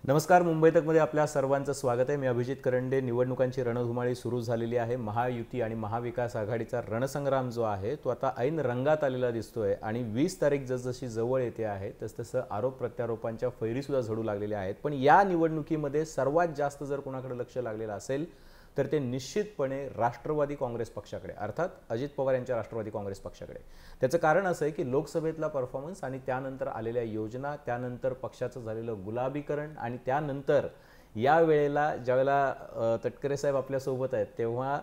नमस्कार. मुंबई तकमध्ये आपल्या सर्वांचं स्वागत आहे. मी अभिजित करंडे. निवडणुकांची रणधुमाळी सुरू झालेली आहे. महायुती आणि महाविकास आघाडीचा रणसंग्राम जो आहे तो आता ऐन रंगात आलेला दिसतोय आणि 20 तारीख जसजशी जवळ येते आहे तसतसं आरोप प्रत्यारोपांच्या फैरीसुद्धा झडू लागलेल्या आहेत. पण या निवडणुकीमध्ये सर्वात जास्त जर कोणाकडे लक्ष लागलेलं असेल तर ते निश्चितपणे राष्ट्रवादी काँग्रेस पक्षाकडे, अर्थात अजित पवार यांच्या राष्ट्रवादी काँग्रेस पक्षाकडे. त्याचं कारण असं आहे की लोकसभेतला परफॉर्मन्स आणि त्यानंतर आलेल्या योजना, त्यानंतर पक्षाचं झालेलं गुलाबीकरण आणि त्यानंतर या वेळेला ज्यावेळेला तटकरे साहेब आपल्यासोबत आहेत तेव्हा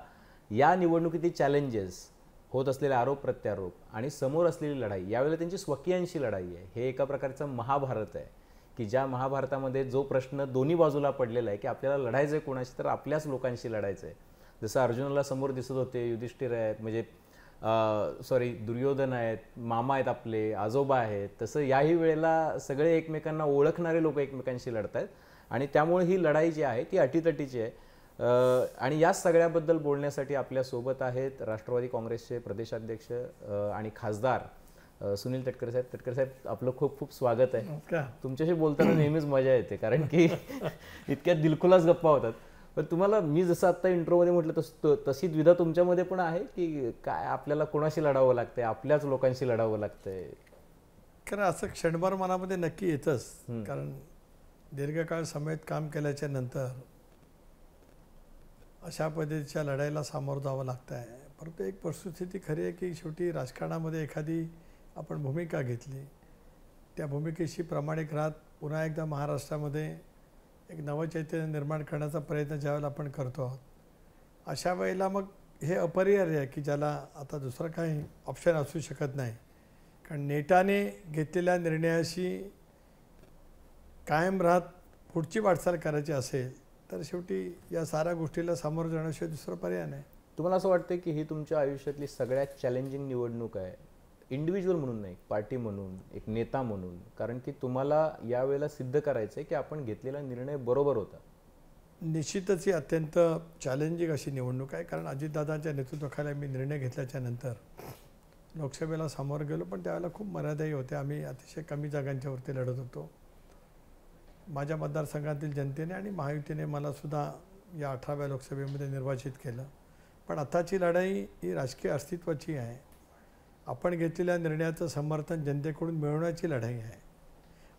या निवडणुकीतील चॅलेंजेस, होत असलेले आरोप प्रत्यारोप आणि समोर असलेली लढाई, यावेळेला त्यांची स्वकीयांशी लढाई आहे. हे एका प्रकारचं महाभारत आहे की ज्या महाभारतामध्ये जो प्रश्न दोन्ही बाजूला पडलेला आहे की आपल्याला लढायचं आहे कोणाशी, तर आपल्याच लोकांशी लढायचं आहे. जसं अर्जुनाला समोर दिसत होते युधिष्ठिर आहेत, म्हणजे दुर्योधन आहेत, मामा आहेत, आपले आजोबा आहेत, तसं याही वेळेला सगळे एकमेकांना ओळखणारे लोक एकमेकांशी लढत आहेत आणि त्यामुळे ही लढाई जी आहे ती अटीतटीची आहे. आणि या सगळ्याबद्दल बोलण्यासाठी आपल्यासोबत आहेत राष्ट्रवादी काँग्रेसचे प्रदेशाध्यक्ष आणि खासदार सुनील तटकरे साहेब. तटकरे साहेब, आपलं खूप खूप स्वागत आहे. तुमच्याशी बोलताना नेहमीच मजा येते कारण की इतक्या दिलखुलास गप्पा होतात. पण तुम्हाला मी जसं आत्ता इंट्रोमध्ये म्हटलं तशी द्विधा तुमच्यामध्ये पण आहे की काय आपल्याला कोणाशी लढावं लागतंय, आपल्याच लोकांशी लढावं लागतंय? खरं असं क्षणभर मनामध्ये नक्की येतच, कारण दीर्घकाळ समेत काम केल्याच्या नंतर अशा पद्धतीच्या लढाईला सामोरं जावं लागतं आहे. परंतु एक वस्तुस्थिती खरी आहे की शेवटी राजकारणामध्ये एखादी आपण भूमिका घेतली, त्या भूमिकेशी प्रामाणिक राहत पुन्हा एकदा महाराष्ट्रामध्ये एक नवचैतन्य निर्माण करण्याचा प्रयत्न ज्यावेळेला आपण करतो आहोत, अशा वेळेला मग हे अपरिहार्य आहे की ज्याला आता दुसरं काही ऑप्शन असू शकत नाही. कारण नेटाने घेतलेल्या निर्णयाशी कायम राहत पुढची वाटचाल करायची असेल तर शेवटी या साऱ्या गोष्टीला सामोरं जाण्याशिवाय दुसरं पर्याय नाही. तुम्हाला असं वाटतं की ही तुमच्या आयुष्यातली सगळ्यात चॅलेंजिंग निवडणूक आहे, इंडिव्हिज्युअल म्हणून नाही, पार्टी म्हणून, एक नेता म्हणून? कारण की तुम्हाला यावेळेला सिद्ध करायचं आहे की आपण घेतलेला निर्णय बरोबर होता. निश्चितच ही अत्यंत चॅलेंजिंग अशी निवडणूक आहे. कारण अजितदादांच्या नेतृत्वाखाली मी निर्णय घेतल्याच्या नंतर लोकसभेला सामोरं गेलो, पण त्यावेळेला खूप मर्यादाही होत्या. आम्ही अतिशय कमी जागांच्यावरती लढत होतो. माझ्या मतदारसंघातील जनतेने आणि महायुतीने मलासुद्धा या 18व्या लोकसभेमध्ये निर्वाचित केलं. पण आताची लढाई ही राजकीय अस्तित्वाची आहे. आपण घेतलेल्या निर्णयाचं समर्थन जनतेकडून मिळवण्याची लढाई आहे.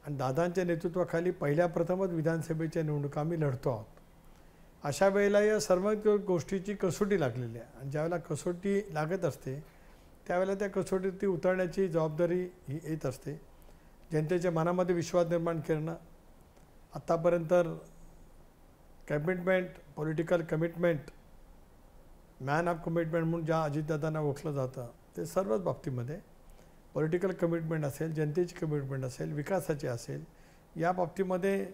आणि दादांच्या नेतृत्वाखाली पहिल्या प्रथमच विधानसभेच्या निवडणुका आम्ही लढतो आहोत. अशा वेळेला या सर्व गोष्टीची कसोटी लागलेली आहे आणि ज्यावेळेला कसोटी लागत असते त्यावेळेला त्या कसोटीवरती उतरण्याची जबाबदारी ही येत असते. जनतेच्या मनामध्ये विश्वास निर्माण करणं, आत्तापर्यंत commitment, political commitment, man of commitment म्हणून ज्या अजितदादांना ओळखलं जातं ते सर्वच बाबतीमध्ये पॉलिटिकल कमिटमेंट असेल, जनतेची कमिटमेंट असेल, विकासाची असेल, या बाबतीमध्ये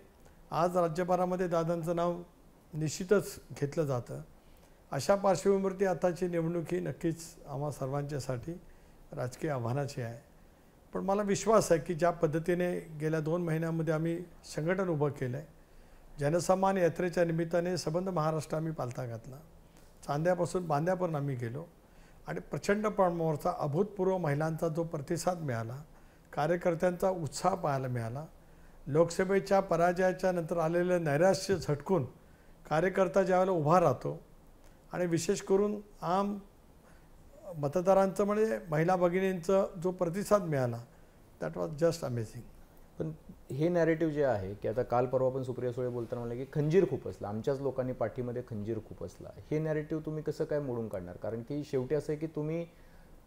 आज राज्यभरामध्ये दादांचं नाव निश्चितच घेतलं जातं. अशा पार्श्वभूमीवरती आताची निवडणूक ही नक्कीच आम्हा सर्वांच्यासाठी राजकीय आव्हानाची आहे. पण मला विश्वास आहे की ज्या पद्धतीने गेल्या 2 महिन्यामध्ये आम्ही संघटन उभं केलं आहे, जनसन्मान यात्रेच्या निमित्ताने संबंध महाराष्ट्र आम्ही पालथा घातला, चांद्यापासून बांद्यापर्यंत आम्ही गेलो आणि प्रचंड प्रमाणावरचा अभूतपूर्व महिलांचा जो प्रतिसाद मिळाला, कार्यकर्त्यांचा उत्साह पाहायला मिळाला. लोकसभेच्या पराजयाच्या नंतर आलेलं नैराश्य झटकून कार्यकर्ता ज्यावेळेला उभा राहतो आणि विशेष करून आम मतदारांचं म्हणजे महिला भगिनींचा जो प्रतिसाद मिळाला, दॅट वॉज जस्ट अमेझिंग. पण हे नॅरेटिव्ह जे आहे की आता काल परवा पण सुप्रिया सुळे बोलताना म्हणलं की खंजीर खूप असला, आमच्याच लोकांनी पाठीमध्ये खंजीर खूप असला, हे नॅरेटिव्ह तुम्ही कसं काय मोडून काढणार? कारण की शेवटी असं आहे की तुम्ही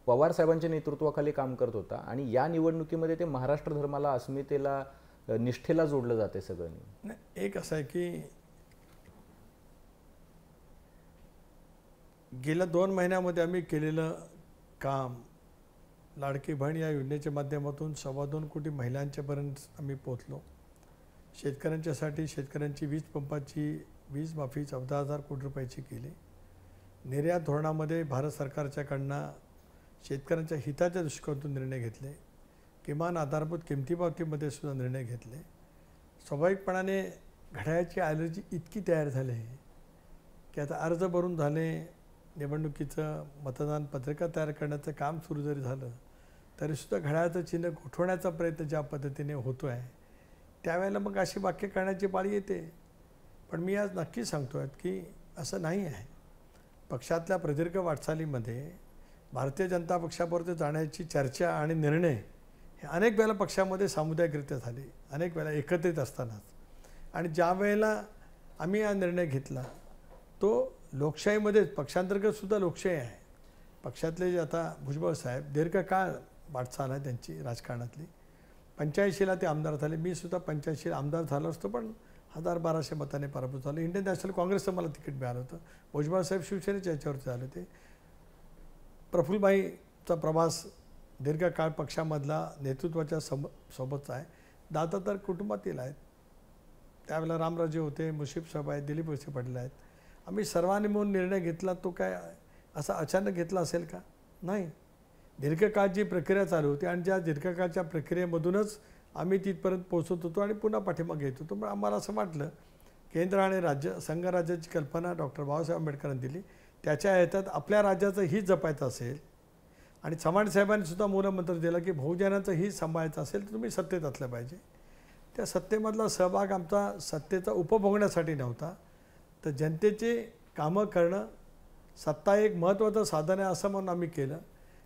पवार साहेबांच्या नेतृत्वाखाली काम करत होता आणि या निवडणुकीमध्ये ते महाराष्ट्र धर्माला, अस्मितेला, निष्ठेला जोडलं जाते सगळं. नाही, एक असं आहे की गेल्या 2 महिन्यामध्ये आम्ही केलेलं काम, लाडकी बहीण या योजनेच्या माध्यमातून 2.25 कोटी महिलांच्यापर्यंत आम्ही पोचलो. शेतकऱ्यांच्यासाठी शेतकऱ्यांची वीज पंपाची वीज माफी 14,000 कोटी रुपयाची केली. निर्यात धोरणामध्ये भारत सरकारच्याकडनं शेतकऱ्यांच्या हिताच्या दृष्टिकोनातून निर्णय घेतले. किमान आधारभूत किमतीबाबतीमध्ये सुद्धा निर्णय घेतले. स्वाभाविकपणाने घड्याळाची ॲलर्जी इतकी तयार झाली की आता अर्ज भरून झाले, निवडणुकीचं मतदान पत्रिका तयार करण्याचं काम सुरू जरी झालं तरीसुद्धा घड्याळाचं चिन्ह उठवण्याचा प्रयत्न ज्या पद्धतीने होतो आहे त्यावेळेला मग अशी वाक्य करण्याची पाळी येते. पण मी आज नक्की सांगतो आहे की असं नाही आहे. पक्षातल्या प्रदीर्घ वाटचालीमध्ये भारतीय जनता पक्षाबरोबर जाण्याची चर्चा आणि निर्णय हे अनेक वेळेला पक्षामध्ये सामुदायिकरित्या झाले, अनेक वेळेला एकत्रित असतानाच. आणि ज्या वेळेला आम्ही हा निर्णय घेतला तो लोकशाहीमध्येच, पक्षांतर्गतसुद्धा लोकशाही आहे. पक्षातले जे आता भुजबळ साहेब दीर्घकाळ वाटचाल आहे त्यांची राजकारणातली. 85ला ते आमदार झाले. मी सुद्धा 85ला आमदार झालो असतो, पण 1200 मताने पराभूत झालो. इंडियन नॅशनल काँग्रेसचं मला तिकीट मिळालं होतं. भुजबळ साहेब शिवसेनेच्या याच्यावरती झाले होते. प्रफुल्लभाईचा प्रवास दीर्घकाळ पक्षामधला नेतृत्वाच्या सोबतचा आहे. दादा तर कुटुंबातील आहेत. त्यावेळेला रामराजे होते, मुश्रीफ साहेब आहेत, दिलीप वळसे पाटील आहेत. आम्ही सर्वांनी मिळून निर्णय घेतला. तो काय असा अचानक घेतला असेल का? नाही. दीर्घकाळ जी प्रक्रिया चालू होती आणि ज्या दीर्घकाळच्या प्रक्रियेमधूनच आम्ही तिथपर्यंत पोहोचत होतो आणि पुन्हा पाठीमागे येत होतो. पण आम्हाला असं वाटलं केंद्र आणि राज्य संघराज्याची कल्पना डॉक्टर बाबासाहेब आंबेडकरांनी दिली. त्याच्या ह्याच्यात आपल्या राज्याचं हित जपायचं असेल आणि चव्हाण साहेबांनी सुद्धा मूलमंत्र दिला की बहुजनाचं हित सांभाळायचं असेल तर तुम्ही सत्तेत असलं पाहिजे. त्या सत्तेमधला सहभाग आमचा सत्तेचा उपभोगण्यासाठी नव्हता, तर जनतेचे कामं करणं सत्ता एक महत्त्वाचं साधन आहे असं म्हणून आम्ही केलं.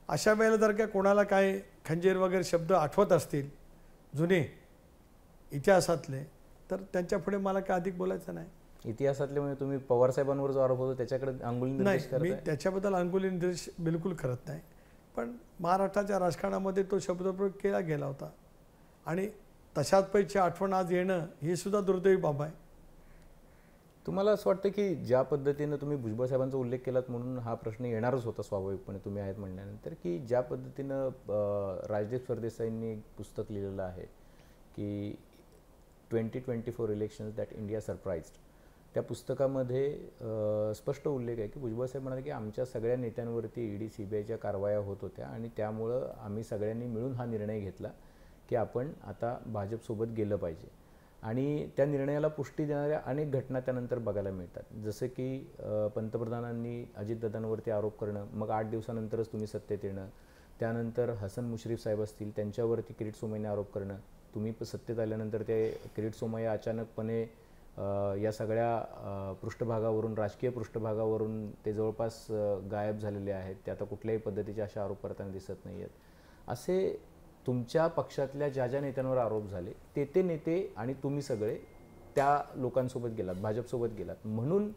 अशा वेळेला जर का कोणाला काय खंजीर वगैरे शब्द आठवत असतील जुने इतिहासातले, तर त्यांच्यापुढे मला काय अधिक बोलायचं नाही. इतिहासातले म्हणजे तुम्ही पवारसाहेबांवर जो आरोप होतो त्याच्याकडे अंगुली निर्देश करताय? नाही, मी त्याच्याबद्दल अंगुली निर्देश बिलकुल करत नाही. पण महाराष्ट्राच्या राजकारणामध्ये तो शब्दप्रयोग केला गेला होता आणि तशाच पैकी आठवण आज येणं ही सुद्धा दुर्दैवी बाब आहे. तुम्हाला असं वाटतं की ज्या पद्धतीनं तुम्ही भुजबळ साहेबांचा उल्लेख केलात म्हणून हा प्रश्न येणारच होता स्वाभाविकपणे तुम्ही आहेत म्हणल्यानंतर, की ज्या पद्धतीनं राजदीप सरदेसाईंनी एक पुस्तक लिहिलेलं आहे की 2024 इलेक्शन्स दॅट इंडिया सरप्राईज्ड, त्या पुस्तकामध्ये स्पष्ट उल्लेख आहे की भुजबळ साहेब म्हणाले की आमच्या सगळ्या नेत्यांवरती ईडी सीबीआयच्या कारवाया होत होत्या आणि त्यामुळं आम्ही सगळ्यांनी मिळून हा निर्णय घेतला की आपण आता भाजपसोबत गेलं पाहिजे. आणि त्या निर्णयाला पुष्टी देणाऱ्या अनेक घटना त्यानंतर बघायला मिळतात. जसं की पंतप्रधानांनी अजितदादांवरती आरोप करणं, मग 8 दिवसानंतरच तुम्ही सत्तेत येणं, त्यानंतर हसन मुश्रीफ साहेब असतील त्यांच्यावरती किरीट सोमय्याने आरोप करणं, तुम्ही सत्तेत आल्यानंतर ते किरीट सोमय्या अचानकपणे या सगळ्या पृष्ठभागावरून, राजकीय पृष्ठभागावरून ते जवळपास गायब झालेले आहेत. ते आता कुठल्याही पद्धतीचे असे आरोप करताना दिसत नाही आहेत. असे तुमच्या पक्षातल्या ज्या ज्या नेत्यांवर आरोप झाले ते नेते आणि तुम्ही सगळे त्या लोकांसोबत गेलात, भाजपसोबत गेलात, म्हणून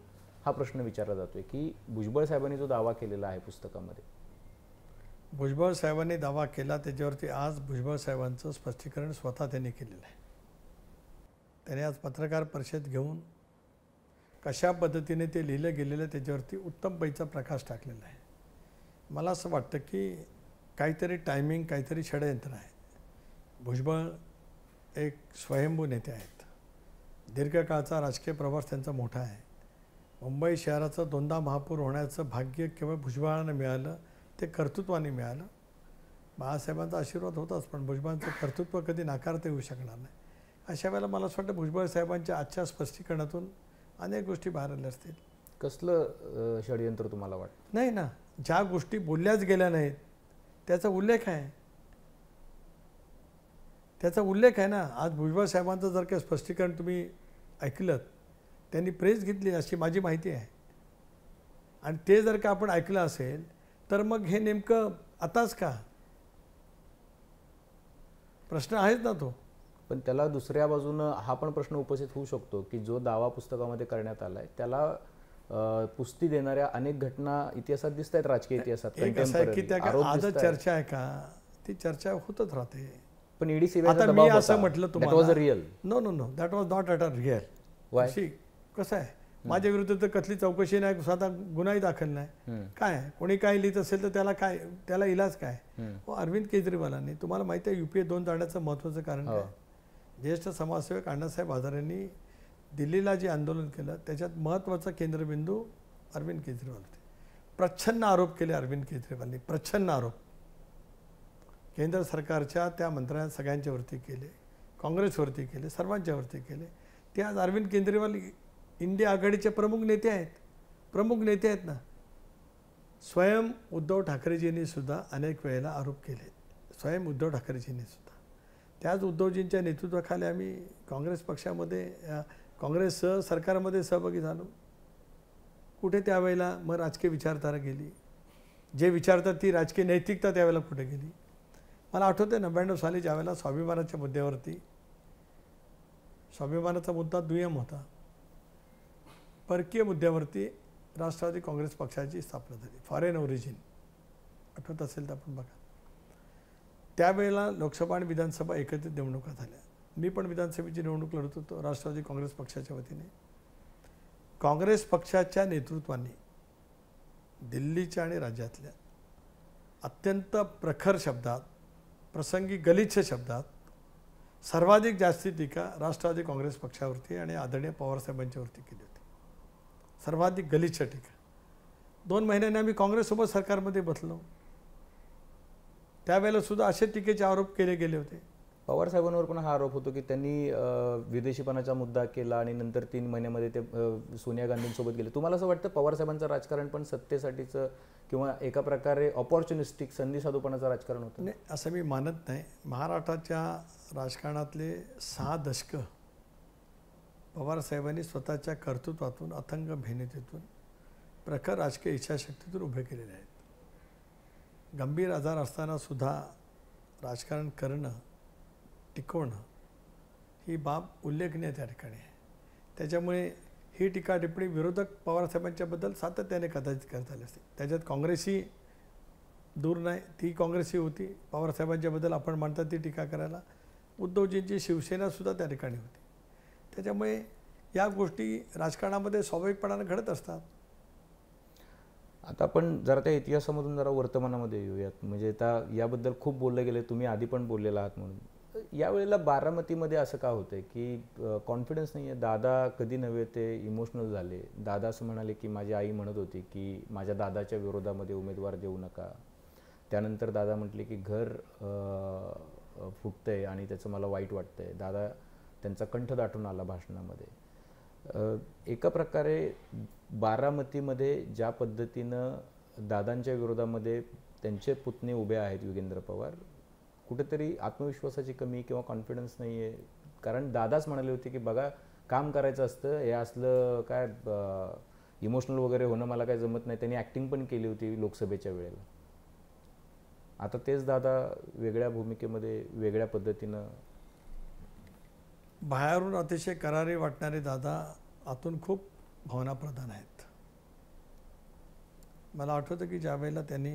हा प्रश्न विचारला जातोय की भुजबळ साहेबांनी जो दावा केलेला आहे पुस्तकामध्ये, भुजबळ साहेबांनी दावा केला त्याच्यावरती आज भुजबळ साहेबांचं स्पष्टीकरण स्वतः त्यांनी केलेलं आहे. त्याने आज पत्रकार परिषद घेऊन कशा पद्धतीने ते लिहिलं गेलेलं त्याच्यावरती उत्तम पैचा प्रकाश टाकलेला आहे. मला असं वाटतं की काहीतरी टायमिंग, काहीतरी षडयंत्र आहे. भुजबळ एक स्वयंभू नेते आहेत. दीर्घकाळचा राजकीय प्रवास त्यांचा मोठा आहे. मुंबई शहराचं 2दा महापौर होण्याचं भाग्य केवळ भुजबळांना मिळालं, ते कर्तृत्वाने मिळालं. बाळासाहेबांचा आशीर्वाद होताच, पण भुजबळांचं कर्तृत्व कधी नाकारता येऊ शकणार नाही. अशा वेळेला मला असं वाटतं भुजबळ साहेबांच्या आजच्या स्पष्टीकरणातून अनेक गोष्टी बाहेर आल्या असतील. कसलं षडयंत्र तुम्हाला वाटतं? नाही ना, ज्या गोष्टी बोलल्याच गेल्या नाहीत त्याचा उल्लेख आहे. त्याचा उल्लेख आहे ना. आज भुजबळ साहेबांचं जर काही स्पष्टीकरण तुम्ही ऐकलं, त्यांनी प्रेस घेतली अशी माझी माहिती आहे, आणि ते जर का आपण ऐकलं असेल तर मग हे नेमकं आताच का प्रश्न आहेच ना तो. पण त्याला दुसऱ्या बाजूनं हा पण प्रश्न उपस्थित होऊ शकतो की जो दावा पुस्तकामध्ये करण्यात आलाय त्याला पुष्टी देणाऱ्या अनेक घटना इतिहासात दिसत आहेत, राजकीय इतिहासात. एक असं आहे की त्या आजच चर्चा आहे का, ती चर्चा होतच राहते. पण ईडी आता मी असं म्हटलं तुम्हाला, real no no no that was not at a real. कसं आहे, माझ्या विरुद्ध तर कसली चौकशी नाही, साधा गुन्हाही दाखल नाही. काय कोणी काय लिहित असेल तर त्याला काय, त्याला इलाज काय. अरविंद केजरीवालांनी, तुम्हाला माहिती आहे UPA 2 जाण्याचं महत्त्वाचं कारण काय, ज्येष्ठ समाजसेवक अण्णासाहेब आजारांनी दिल्लीला जे आंदोलन केलं त्याच्यात महत्त्वाचा केंद्रबिंदू अरविंद केजरीवाल होते. प्रच्छन्न आरोप केले अरविंद केजरीवालनी, प्रच्छन्न आरोप केंद्र सरकारच्या त्या मंत्र्यांना सगळ्यांच्यावरती केले, काँग्रेसवरती केले, सर्वांच्यावरती केले. ते आज अरविंद केजरीवाल इंडिया आघाडीचे प्रमुख नेते आहेत ना. स्वयं उद्धव ठाकरेजींनी सुद्धा अनेक वेळेला आरोप केले, स्वयं उद्धव ठाकरेजींनी सुद्धा. त्याच उद्धवजींच्या नेतृत्वाखाली आम्ही काँग्रेस पक्षामध्ये काँग्रेस सरकारमध्ये सहभागी झालो. कुठे त्यावेळेला मग राजकीय विचारधारा गेली, जे विचारतात ती राजकीय नैतिकता त्यावेळेला कुठे गेली. मला आठवतं आहे 99 साली ज्यावेळेला स्वाभिमानाच्या मुद्द्यावरती, स्वाभिमानाचा मुद्दा दुय्यम होता, परकीय मुद्द्यावरती राष्ट्रवादी काँग्रेस पक्षाची स्थापना झाली, फॉरेन ओरिजिन, आठवत असेल तर आपण बघा. त्यावेळेला लोकसभा आणि विधानसभा एकत्रित निवडणुका झाल्या. मी पण विधानसभेची निवडणूक लढत होतो राष्ट्रवादी काँग्रेस पक्षाच्या वतीने. काँग्रेस पक्षाच्या नेतृत्वाने दिल्लीच्या आणि राज्यातल्या अत्यंत प्रखर शब्दात, प्रसंगी गलिच्छ शब्दात सर्वाधिक जास्ती टीका राष्ट्रवादी काँग्रेस पक्षावरती आणि आदरणीय पवारसाहेबांच्यावरती केली होती. सर्वाधिक गलिच्छ टीका. 2 महिन्यांनी आम्ही काँग्रेससोबत सरकारमध्ये बसलो. त्यावेळेला सुद्धा असे टीकेचे आरोप केले गेले होते. पवार साहेबांवर पण हा आरोप होतो की त्यांनी विदेशीपणाचा मुद्दा केला आणि नंतर 3 महिन्यामध्ये ते सोनिया गांधींसोबत गेले. तुम्हाला असं वाटतं पवार साहेबांचं राजकारण पण सत्तेसाठीचं किंवा एका प्रकारे ऑपॉर्च्युनिस्टिक संधी साधूपणाचं राजकारण होतं? नाही, असं मी मानत नाही. महाराष्ट्राच्या राजकारणातले 6 दशकं पवारसाहेबांनी स्वतःच्या कर्तृत्वातून, अथंग मेहनतीतून, प्रखर राजकीय इच्छाशक्तीतून उभे केलेले आहेत. गंभीर आजार असताना सुद्धा राजकारण करणं, टिकवणं ही बाब उल्लेखनीय त्या ठिकाणी आहे. त्याच्यामुळे ही टीका टिप्पणी विरोधक पवारसाहेबांच्याबद्दल सातत्याने कदाचित करत आले असते. त्याच्यात काँग्रेसही दूर नाही, ती काँग्रेसही होती. पवारसाहेबांच्याबद्दल आपण म्हणतात ती टीका करायला उद्धवजींची शिवसेनासुद्धा त्या ठिकाणी होती. त्याच्यामुळे या गोष्टी राजकारणामध्ये स्वाभाविकपणाने घडत असतात. आता आपण जरा त्या इतिहासामधून जरा वर्तमानामध्ये येऊयात. म्हणजे आता याबद्दल खूप बोललं गेलं, तुम्ही आधी पण बोललेला आहात. म्हणून यावेळेला बारामतीमध्ये असं का होतंय की कॉन्फिडन्स नाही आहे? दादा कधी नव्हे ते इमोशनल झाले. दादा असं म्हणाले की माझी आई म्हणत होती की माझ्या दादाच्या विरोधामध्ये उमेदवार देऊ नका. त्यानंतर दादा म्हटले की घर फुटतंय आणि त्याचं मला वाईट वाटतंय. दादा त्यांचा कंठ दाटून आला भाषणामध्ये. एका प्रकारे बारामतीमध्ये ज्या पद्धतीनं दादांच्या विरोधामध्ये त्यांचे पुतणे उभे आहेत युगेंद्र पवार, कुठेतरी आत्मविश्वासाची कमी किंवा कॉन्फिडन्स नाही आहे? कारण दादाच म्हणाले होते की बघा काम करायचं असतं, हे असलं काय इमोशनल वगैरे होणं मला काय जमत नाही. त्यांनी ॲक्टिंग पण केली होती लोकसभेच्या वेळेला. आता तेच दादा वेगळ्या भूमिकेमध्ये वेगळ्या पद्धतीनं. बाहेरून अतिशय करारी वाटणारे दादा आतून खूप भावनाप्रधान आहेत. मला आठवतं की ज्यावेळेला त्यांनी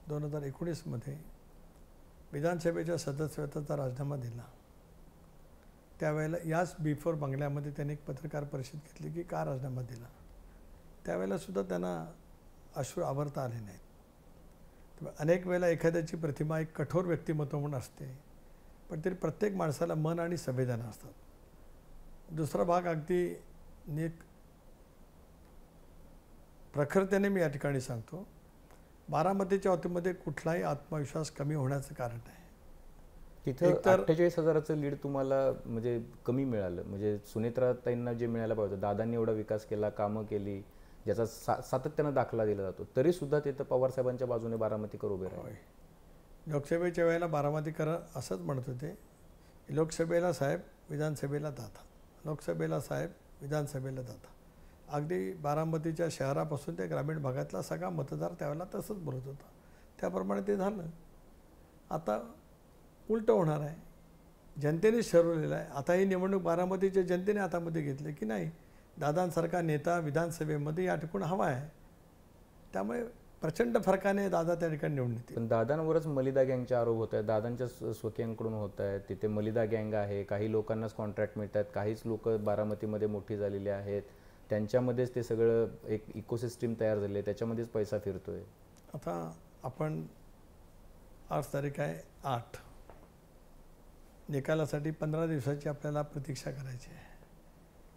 2019मध्ये विधानसभेच्या सदस्यत्वाचा राजीनामा दिला, त्यावेळेला याच बिफोर बंगल्यामध्ये त्यांनी एक पत्रकार परिषद घेतली की का राजीनामा दिला. त्यावेळेला सुद्धा त्यांना अश्रू आवरता आले नाहीत. अनेक वेळेला एखाद्याची प्रतिमा एक कठोर व्यक्तिमत्व म्हणून असते, पण तरी प्रत्येक माणसाला मन आणि संवेदना असतात. दुसरा भाग अगदी नीट प्रखरतेने मी या ठिकाणी सांगतो, बारामतीच्या बाबतीमध्ये कुठलाही आत्मविश्वास कमी होण्याचं कारण आहे. तिथं 48,000चं लीड तुम्हाला म्हणजे कमी मिळालं. म्हणजे सुनेत्राताईंना जे मिळायला पाहिजे, दादांनी एवढा विकास केला, कामं केली, ज्याचा सातत्यानं दाखला दिला जातो, तरीसुद्धा तिथं पवारसाहेबांच्या बाजूने बारामतीकर उभे राहिले. लोकसभेच्या वेळेला बारामतीकर असंच म्हणत होते, लोकसभेला साहेब, विधानसभेला दादा, लोकसभेला साहेब, विधानसभेला दादा. अगदी बारामतीच्या शहरापासून ते ग्रामीण भागातला सगळा मतदार त्यावेळेला तसंच बोलत होता. त्याप्रमाणे ते झालं. आता उलटं होणार आहे. जनतेनेच ठरवलेलं आहे. आता ही निवडणूक बारामतीच्या जनतेने हातामध्ये घेतली की नाही, दादांसारखा नेता विधानसभेमध्ये या ठिकाणी हवा आहे. त्यामुळे प्रचंड फरकाने दादा त्या ठिकाणी निवडून येतील. पण दादांवरच मलिदा गँगचे आरोप होत आहेत, दादांच्या स्वकीयांकडून होत आहेत. तिथे मलिदा गँग आहे, काही लोकांनाच कॉन्ट्रॅक्ट मिळत आहेत, काहीच लोक बारामतीमध्ये मोठी झालेली आहेत, त्यांच्यामध्येच ते सगळं एक इकोसिस्टीम तयार झाले, त्याच्यामध्येच पैसा फिरतोय. आता आपण आज तारीख आहे 8, निकालासाठी 15 दिवसाची आपल्याला प्रतीक्षा करायची आहे.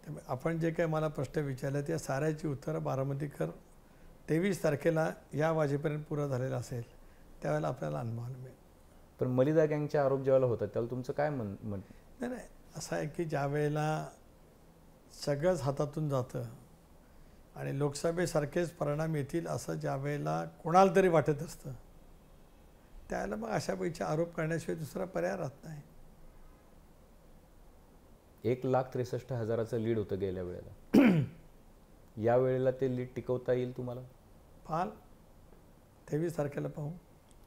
त्यामुळे आपण जे काही मला प्रश्न विचारले त्या साऱ्याची उत्तरं बारामतीकर 23 तारखेला या वाजेपर्यंत पुरा झालेला असेल त्यावेळेला आपल्याला अनुभवायला मिळेल. पण मलिदा गँगचे आरोप ज्यावेळेला होतात त्याला तुमचं काय नाही, असं आहे की ज्या वेळेला सगळंच हातातून जातं आणि लोकसभेसारखेच परिणाम येतील असं ज्या वेळेला कोणाला तरी वाटत असतं, त्याला मग अशापैकी आरोप करण्याशिवाय दुसरा पर्याय राहत नाही. 1,63,000चं लीड होतं गेल्या वेळेला. या वेळेला ते लीड टिकवता येईल तुम्हाला? पाल 23 तारखेला पाहू.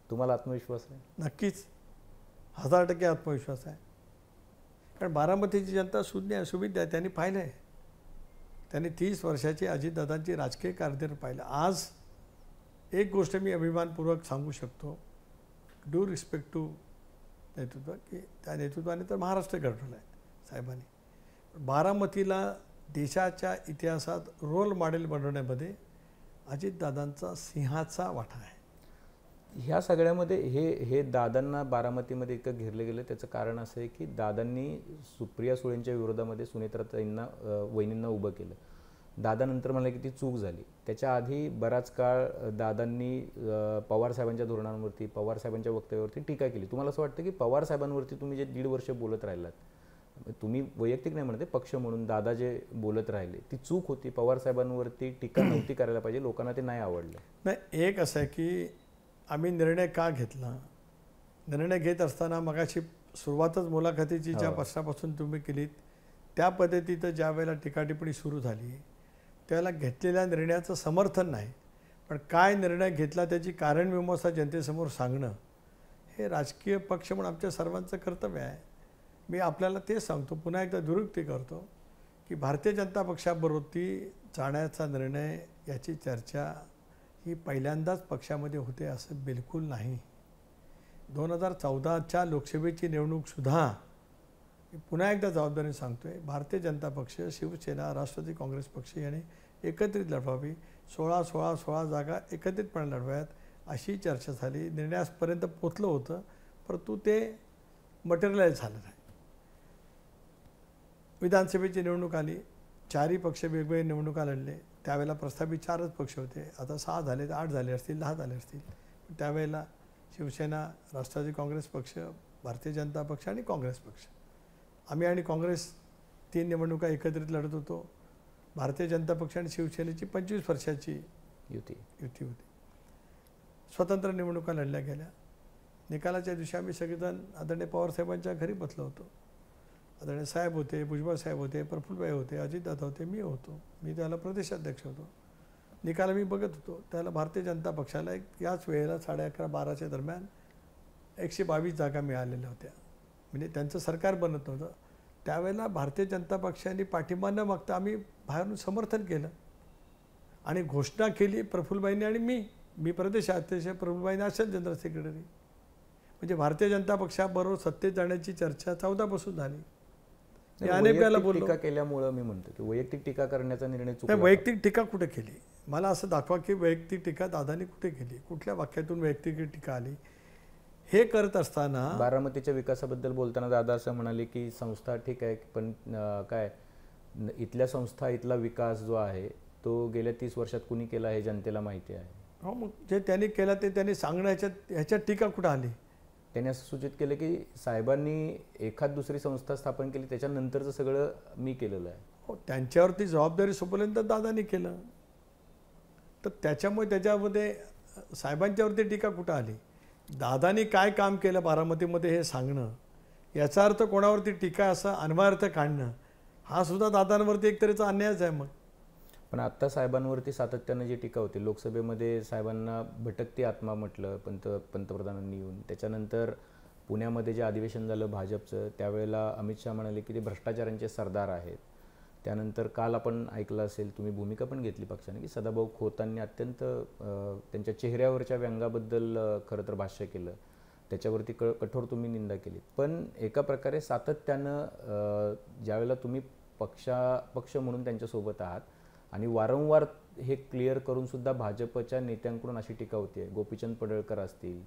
तुम्हाला आत्मविश्वास आहे? नक्कीच 1000% आत्मविश्वास आहे. कारण बारामतीची जनता सुविधा आहे, त्यांनी पाहिलं आहे. त्यांनी 30 वर्षाची अजितदादांची राजकीय कारकीर्द पाहिलं. आज एक गोष्ट मी अभिमानपूर्वक सांगू शकतो, ड्यू रिस्पेक्ट टू नेतृत्व, की त्या नेतृत्वाने तर महाराष्ट्र घडवलं आहे साहेबांनी. बारामतीला देशाच्या इतिहासात रोल मॉडेल बनवण्यामध्ये अजितदादांचा सिंहाचा वाटा आहे. ह्या सगळ्यामध्ये हे दादांना बारामतीमध्ये इतकं घेरलं गेलं, त्याचं कारण असं आहे की दादांनी सुप्रिया सुळेंच्या विरोधामध्ये सुनेत्राताईंना वहिनींना उभं केलं. दादानंतर मला की ती चूक झाली. त्याच्या आधी बराच काळ दादांनी पवारसाहेबांच्या धोरणांवरती, पवारसाहेबांच्या वक्तव्यावरती टीका केली. तुम्हाला असं वाटतं की पवारसाहेबांवरती तुम्ही जे 1.5 वर्ष बोलत राहिलात, तुम्ही वैयक्तिक नाही म्हणते, पक्ष म्हणून दादा जे बोलत राहिले ती चूक होती, पवारसाहेबांवरती टीका नव्हती करायला पाहिजे, लोकांना ते नाही आवडलं? नाही, एक असं आहे की आम्ही निर्णय का घेतला, निर्णय घेत असताना मगाशी सुरुवातच मुलाखतीची ज्या प्रश्नापासून तुम्ही केलीत त्या पद्धतीनं ज्या वेळेला टीकाटिप्पणी सुरू झाली त्यावेळेला घेतलेल्या निर्णयाचं समर्थन नाही, पण काय निर्णय घेतला त्याची कारणमीमांसा जनतेसमोर सांगणं हे राजकीय पक्ष म्हणून आमच्या सर्वांचं कर्तव्य आहे. मी आपल्याला ते सांगतो, पुन्हा एकदा दुरुक्ती करतो की भारतीय जनता पक्षाबरोबर जाण्याचा निर्णय, याची चर्चा ही पहिल्यांदाच पक्षामध्ये होते असं बिलकुल नाही. 2014च्या लोकसभेची निवडणूकसुद्धा मी पुन्हा एकदा जबाबदारीने सांगतो आहे, भारतीय जनता पक्ष, शिवसेना, राष्ट्रवादी काँग्रेस पक्ष यांनी एकत्रित लढवावी, 16 जागा एकत्रितपणे लढवाव्यात अशी चर्चा झाली. निर्णयापर्यंत पोचलं होतं, परंतु ते मटेरियलाइज झालं नाही. विधानसभेची निवडणूक आली, 4ही पक्ष वेगवेगळे निवडणुका लढले. त्यावेळेला प्रस्थापित 4च पक्ष होते, आता 6 झाले, 8 झाले असतील, 10 झाले असतील. त्यावेळेला शिवसेना, राष्ट्रवादी काँग्रेस पक्ष, भारतीय जनता पक्ष आणि काँग्रेस पक्ष, आम्ही आणि काँग्रेस 3 निवडणुका एकत्रित लढत होतो. भारतीय जनता पक्ष आणि शिवसेनेची 25 वर्षाची युती होती. स्वतंत्र निवडणुका लढल्या गेल्या. निकालाच्या दिवशी आम्ही सगळेजण आदरणीय पवारसाहेबांच्या घरी बसलो होतो. आदरणीय साहेब होते, भुजबळ साहेब होते, प्रफुल्लभाई होते, अजितदादा होते, मी होतो. मी त्याला प्रदेशाध्यक्ष होतो. निकाल मी बघत होतो. त्याला भारतीय जनता पक्षाला याच वेळेला 11:30-12च्या दरम्यान 122 जागा मिळालेल्या होत्या. म्हणजे त्यांचं सरकार बनत नव्हतं. त्यावेळेला भारतीय जनता पक्षाने पाठिंबा न मागता आम्ही बाहेरून समर्थन केलं आणि घोषणा केली प्रफुल्लभाईंनी आणि मी प्रदेशाध्यक्ष, प्रफुल्लभाईंनी असेल जनरल सेक्रेटरी. म्हणजे भारतीय जनता पक्षाबरोबर सत्तेत जाण्याची चर्चा 14 पासून झाली. अनेक वेळेला बोललो. टीका केल्यामुळे मी म्हणतो की वैयक्तिक टीका करण्याचा निर्णय चुकला. वैयक्तिक टीका कुठे केली? मला असं दाखवा की वैयक्तिक टीका दादानी कुठे केली, कुठल्या वाक्यातून वैयक्तिक टीका आली. हे करत असताना बारामतीच्या विकासाबद्दल बोलताना दादा असं म्हणाले की संस्था ठीक आहे, पण काय इथल्या संस्था, इथला विकास जो आहे तो गेल्या 30 वर्षात कुणी केला हे जनतेला माहिती आहे. हो, मग जे त्यांनी केलं ते त्यांनी सांगण्याच्या ह्याच्यात टीका कुठं आली? त्यांनी असं सूचित केलं की साहेबांनी एखाद दुसरी संस्था स्थापन केली, त्याच्यानंतरचं सगळं मी केलेलं आहे. हो, त्यांच्यावरती जबाबदारी सोपवल्यानंतर तर दादानी केलं, तर त्याच्यामुळे त्याच्यामध्ये साहेबांच्यावरती टीका कुठं आली? दादानी काय काम केलं बारामतीमध्ये हे सांगणं, याचा अर्थ कोणावरती टीका असा अन्वयार्थ काढणं हा सुद्धा दादांवरती एक तऱ्हेचा अन्यायच आहे. मग पण आत्ता साहेबांवरती सातत्यानं जी टीका होती, लोकसभेमध्ये साहेबांना भटकती आत्मा म्हटलं पंतप्रधानांनी येऊन, त्याच्यानंतर पुण्यामध्ये जे अधिवेशन झालं भाजपचं, त्यावेळेला अमित शहा म्हणाले की ते भ्रष्टाचारांचे सरदार आहेत. त्यानंतर काल आपण ऐकलं असेल, तुम्ही भूमिका पण घेतली पक्षाने, की सदाभाऊ खोतांनी अत्यंत त्यांच्या चेहऱ्यावरच्या व्यंगाबद्दल खरं तर भाष्य केलं, त्याच्यावरती कठोर तुम्ही निंदा केली. पण एका प्रकारे सातत्यानं ज्यावेळेला तुम्ही पक्ष म्हणून त्यांच्यासोबत आहात आणि वारंवार हे क्लिअर करून सुद्धा भाजपच्या नेत्यांकडून अशी टीका होती आहे, गोपीचंद पडळकर असतील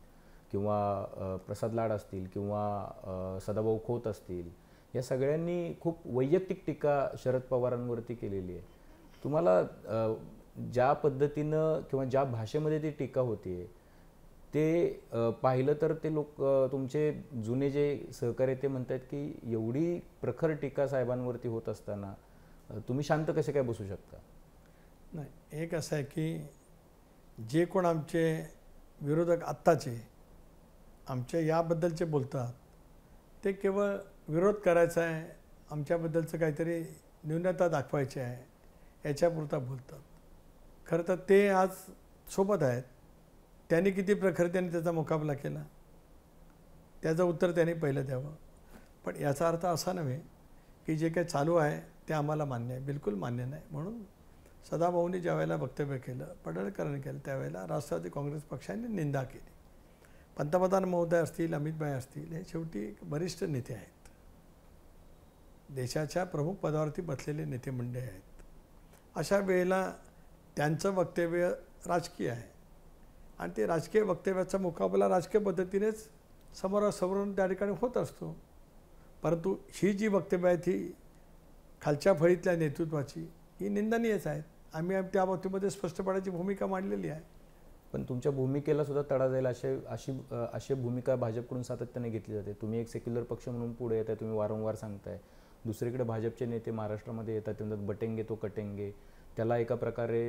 किंवा प्रसाद लाड असतील किंवा सदाभाऊ खोत असतील, या सगळ्यांनी खूप वैयक्तिक टीका शरद पवारांवरती केलेली आहे. तुम्हाला ज्या पद्धतीनं किंवा ज्या भाषेमध्ये ती टीका होती आहे ते पाहिलं तर ते लोक, तुमचे जुने जे सहकारी ते म्हणतात की एवढी प्रखर टीका साहेबांवरती होत असताना तुम्ही शांत कसे काय बसू शकता? नाही, एक असं आहे की जे कोण आमचे विरोधक आत्ताचे आमच्या याबद्दलचे बोलतात ते केवळ विरोध करायचा आहे, आमच्याबद्दलचं काहीतरी न्यूनता दाखवायची आहे याच्यापुरता बोलतात. खरं तर ते आज सोबत आहेत. त्यांनी किती प्रखरतेने त्याचा मुकाबला केला त्याचं उत्तर त्यांनी पहिलं द्यावं. पण याचा अर्थ असा नव्हे की जे काही चालू आहे ते आम्हाला मान्य आहे, बिलकुल मान्य नाही. म्हणून सदाभाऊंनी ज्या वेळेला वक्तव्य केलं, पडळकरांनी केलं, त्यावेळेला राष्ट्रवादी काँग्रेस पक्षाने निंदा केली. पंतप्रधान महोदय असतील, अमितभाई असतील, हे शेवटी वरिष्ठ नेते आहेत, देशाच्या प्रमुख पदावरती बसलेले नेते मंडळी आहेत. अशा वेळेला त्यांचं वक्तव्य राजकीय आहे आणि ते राजकीय वक्तव्याचा मुकाबला राजकीय पद्धतीनेच समोरासमोरून त्या ठिकाणी होत असतो. परंतु ही जी वक्तव्य आहेत ही खालच्या फळीतल्या नेतृत्वाची ही निंदनीयच आहेत. आम्ही त्या बाबतीमध्ये स्पष्टपणाची भूमिका मांडलेली आहे. पण तुमच्या भूमिकेला सुद्धा तडा जाईल अशी भूमिका भाजपकडून सातत्याने घेतली जाते. तुम्ही एक सेक्युलर पक्ष म्हणून पुढे येत आहे, तुम्ही वारंवार सांगताय. दुसरीकडे भाजपचे नेते महाराष्ट्रामध्ये येतात, ते म्हणतात बटेंगे तो कटेंगे. त्याला एका प्रकारे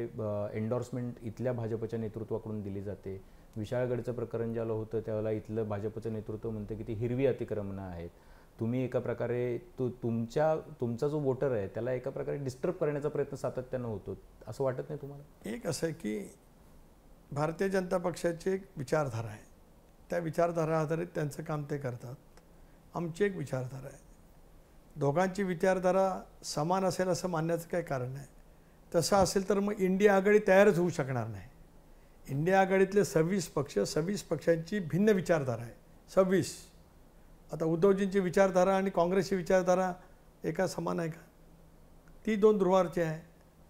एन्डॉर्समेंट इथल्या भाजपच्या नेतृत्वाकडून दिली जाते. विशाळगडचं प्रकरण ज्याला होतं त्यावेळेला इथलं भाजपचं नेतृत्व म्हणतं की ती हिरवी अतिक्रमणं आहेत. तुम्ही एका प्रकारे तुमचा जो वोटर आहे त्याला एका प्रकारे डिस्टर्ब करण्याचा प्रयत्न सातत्यानं होतो, असं वाटत नाही तुम्हाला? एक असं आहे की भारतीय जनता पक्षाची एक विचारधारा आहे, त्या विचारधारा आधारित त्यांचं काम ते करतात. आमची एक विचारधारा आहे. दोघांची विचारधारा समान असेल असं मानण्याचं काही कारण नाही. तसं असेल तर मग इंडिया आघाडी तयारच होऊ शकणार नाही. इंडिया आघाडीतले 26 पक्षांची भिन्न विचारधारा आहे. 26. आता उद्धवजींची विचारधारा आणि काँग्रेसची विचारधारा एका समान आहे का? ती दोन ध्रुवावरची आहे.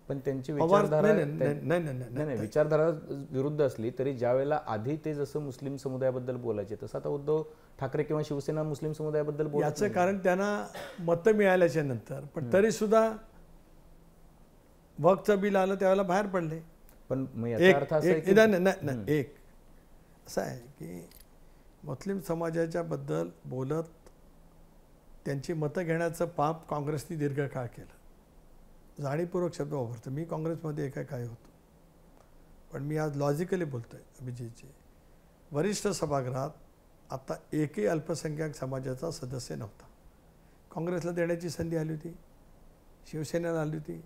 पण त्यांची विचारधारा नाही विचारधारा विरुद्ध असली तरी ज्यावेळेला आधी ते जसं मुस्लिम समुदायाबद्दल बोलायचे तसं आता उद्धव ठाकरे किंवा शिवसेना मुस्लिम समुदायाबद्दल बोलत याचं कारण त्यांना मतं मिळाल्याच्या नंतर पण तरी सुद्धा वक्फचं बिल आलं त्यावेळेला बाहेर पडले. पण याचा अर्थ असा आहे की एक असं आहे की मुस्लिम समाजाच्या बद्दल बोलत त्यांची मतं घेण्याचं पाप काँग्रेसने दीर्घकाळ केलं. जाणीवपूर्वक शब्द वापरतो. मी काँग्रेसमध्ये काय होतो, पण मी आज लॉजिकली बोलतोय. अभिजितजी, वरिष्ठ सभागृहात आता एकही अल्पसंख्याक समाजाचा सदस्य नव्हता. काँग्रेसला देण्याची संधी आली होती, शिवसेनेला आली होती,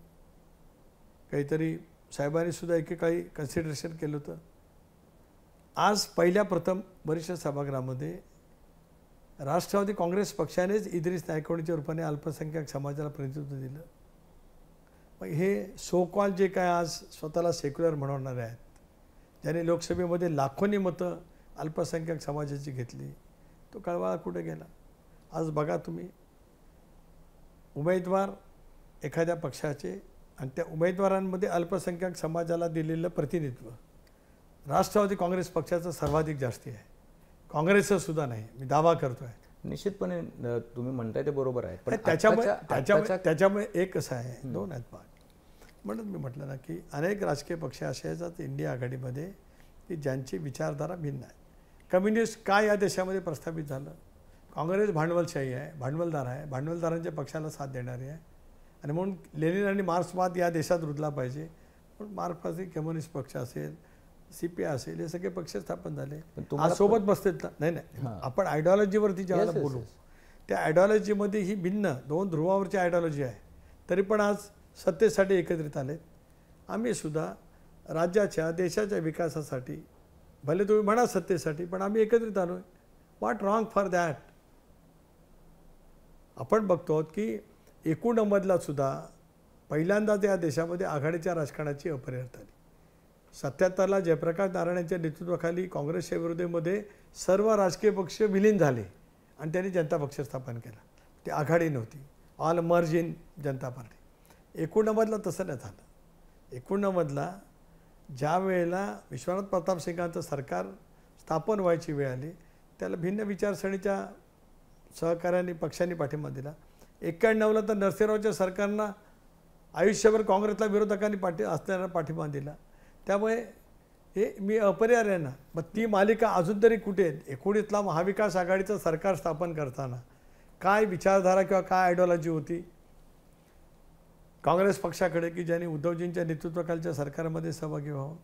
काहीतरी साहेबांनी सुद्धा एकेकाळी कन्सिडरेशन केलं होतं. आज पहिल्या प्रथम वरिष्ठ सभागृहामध्ये राष्ट्रवादी काँग्रेस पक्षानेच इद्रिस नायकवडीच्या रूपाने अल्पसंख्याक समाजाला प्रतिनिधित्व दिलं. मग हे सो कॉल जे काय आज स्वतःला सेक्युलर म्हणवणारे आहेत, ज्यांनी लोकसभेमध्ये लाखोंनी मतं अल्पसंख्याक समाजाची घेतली, तो कळवाळा कुठे गेला? आज बघा तुम्ही, उमेदवार एखाद्या पक्षाचे आणि त्या उमेदवारांमध्ये अल्पसंख्याक समाजाला दिलेलं प्रतिनिधित्व राष्ट्रवादी काँग्रेस पक्षाचं सर्वाधिक जास्ती आहे. काँग्रेसचं सुद्धा नाही, मी दावा करतो आहे. निश्चितपणे तुम्ही म्हणताय ते बरोबर आहे. पण त्याच्यामुळे एक कसं आहे, दोन आहेत भाग. म्हणून मी म्हटलं ना की अनेक राजकीय पक्ष असे आहेत इंडिया आघाडीमध्ये की ज्यांची विचारधारा भिन्न आहे. कम्युनिस्ट काय या देशामध्ये प्रस्थापित झालं? काँग्रेस भांडवलशाही आहे, भांडवलदार आहे, भांडवलदारांच्या पक्षाला साथ देणारी आहे. आणि म्हणून लेनिन आणि मार्क्सवाद या देशात रुजला पाहिजे. म्हणून मार्क्सवादी कम्युनिस्ट पक्ष असेल, CPI असेल, हे सगळे पक्ष स्थापन झाले. आज सोबत बसतात ना? नाही, आपण आयडिओलॉजीवरती ज्यावेळेला बोलू, त्या आयडिओलॉजीमध्ये ही भिन्न दोन ध्रुवावरची आयडिओलॉजी आहे, तरी पण आज सत्तेसाठी एकत्रित आलेत. आम्ही सुद्धा राज्याच्या देशाच्या विकासासाठी, भले तुम्ही म्हणा सत्तेसाठी, पण आम्ही एकत्रित आलो आहे. What wrong for that? आपण बघतो की 1990ला सुद्धा पहिल्यांदाच या देशामध्ये आघाडीच्या राजकारणाची अपरिहार्यता आली. 77ला जयप्रकाश नारायण यांच्या नेतृत्वाखाली काँग्रेसच्या विरोधामध्ये सर्व राजकीय पक्ष विलीन झाले आणि त्यांनी जनता पक्ष स्थापन केला. ती आघाडी नव्हती, all merge in Janata Party. 89ला तसं नाही झालं. 89ला ज्या वेळेला विश्वनाथ प्रताप सिंगांचं सरकार स्थापन व्हायची वेळ आली, त्याला भिन्न विचारसरणीच्या सहकार्याने पक्षांनी पाठिंबा दिला. 91ला तर नरसिंहरावच्या सरकारनं आयुष्यभर काँग्रेसला विरोधकांनी असलेला पाठिंबा दिला. त्यामुळे हे मी अपरिहार्य आहे ना. मग ती मालिका अजून तरी कुठे आहे? 19ला महाविकास आघाडीचं सरकार स्थापन करताना काय विचारधारा किंवा काय आयडिओलॉजी होती काँग्रेस पक्षाकडे की ज्यांनी उद्धवजींच्या नेतृत्वाखालच्या सरकारमध्ये सहभागी व्हावं?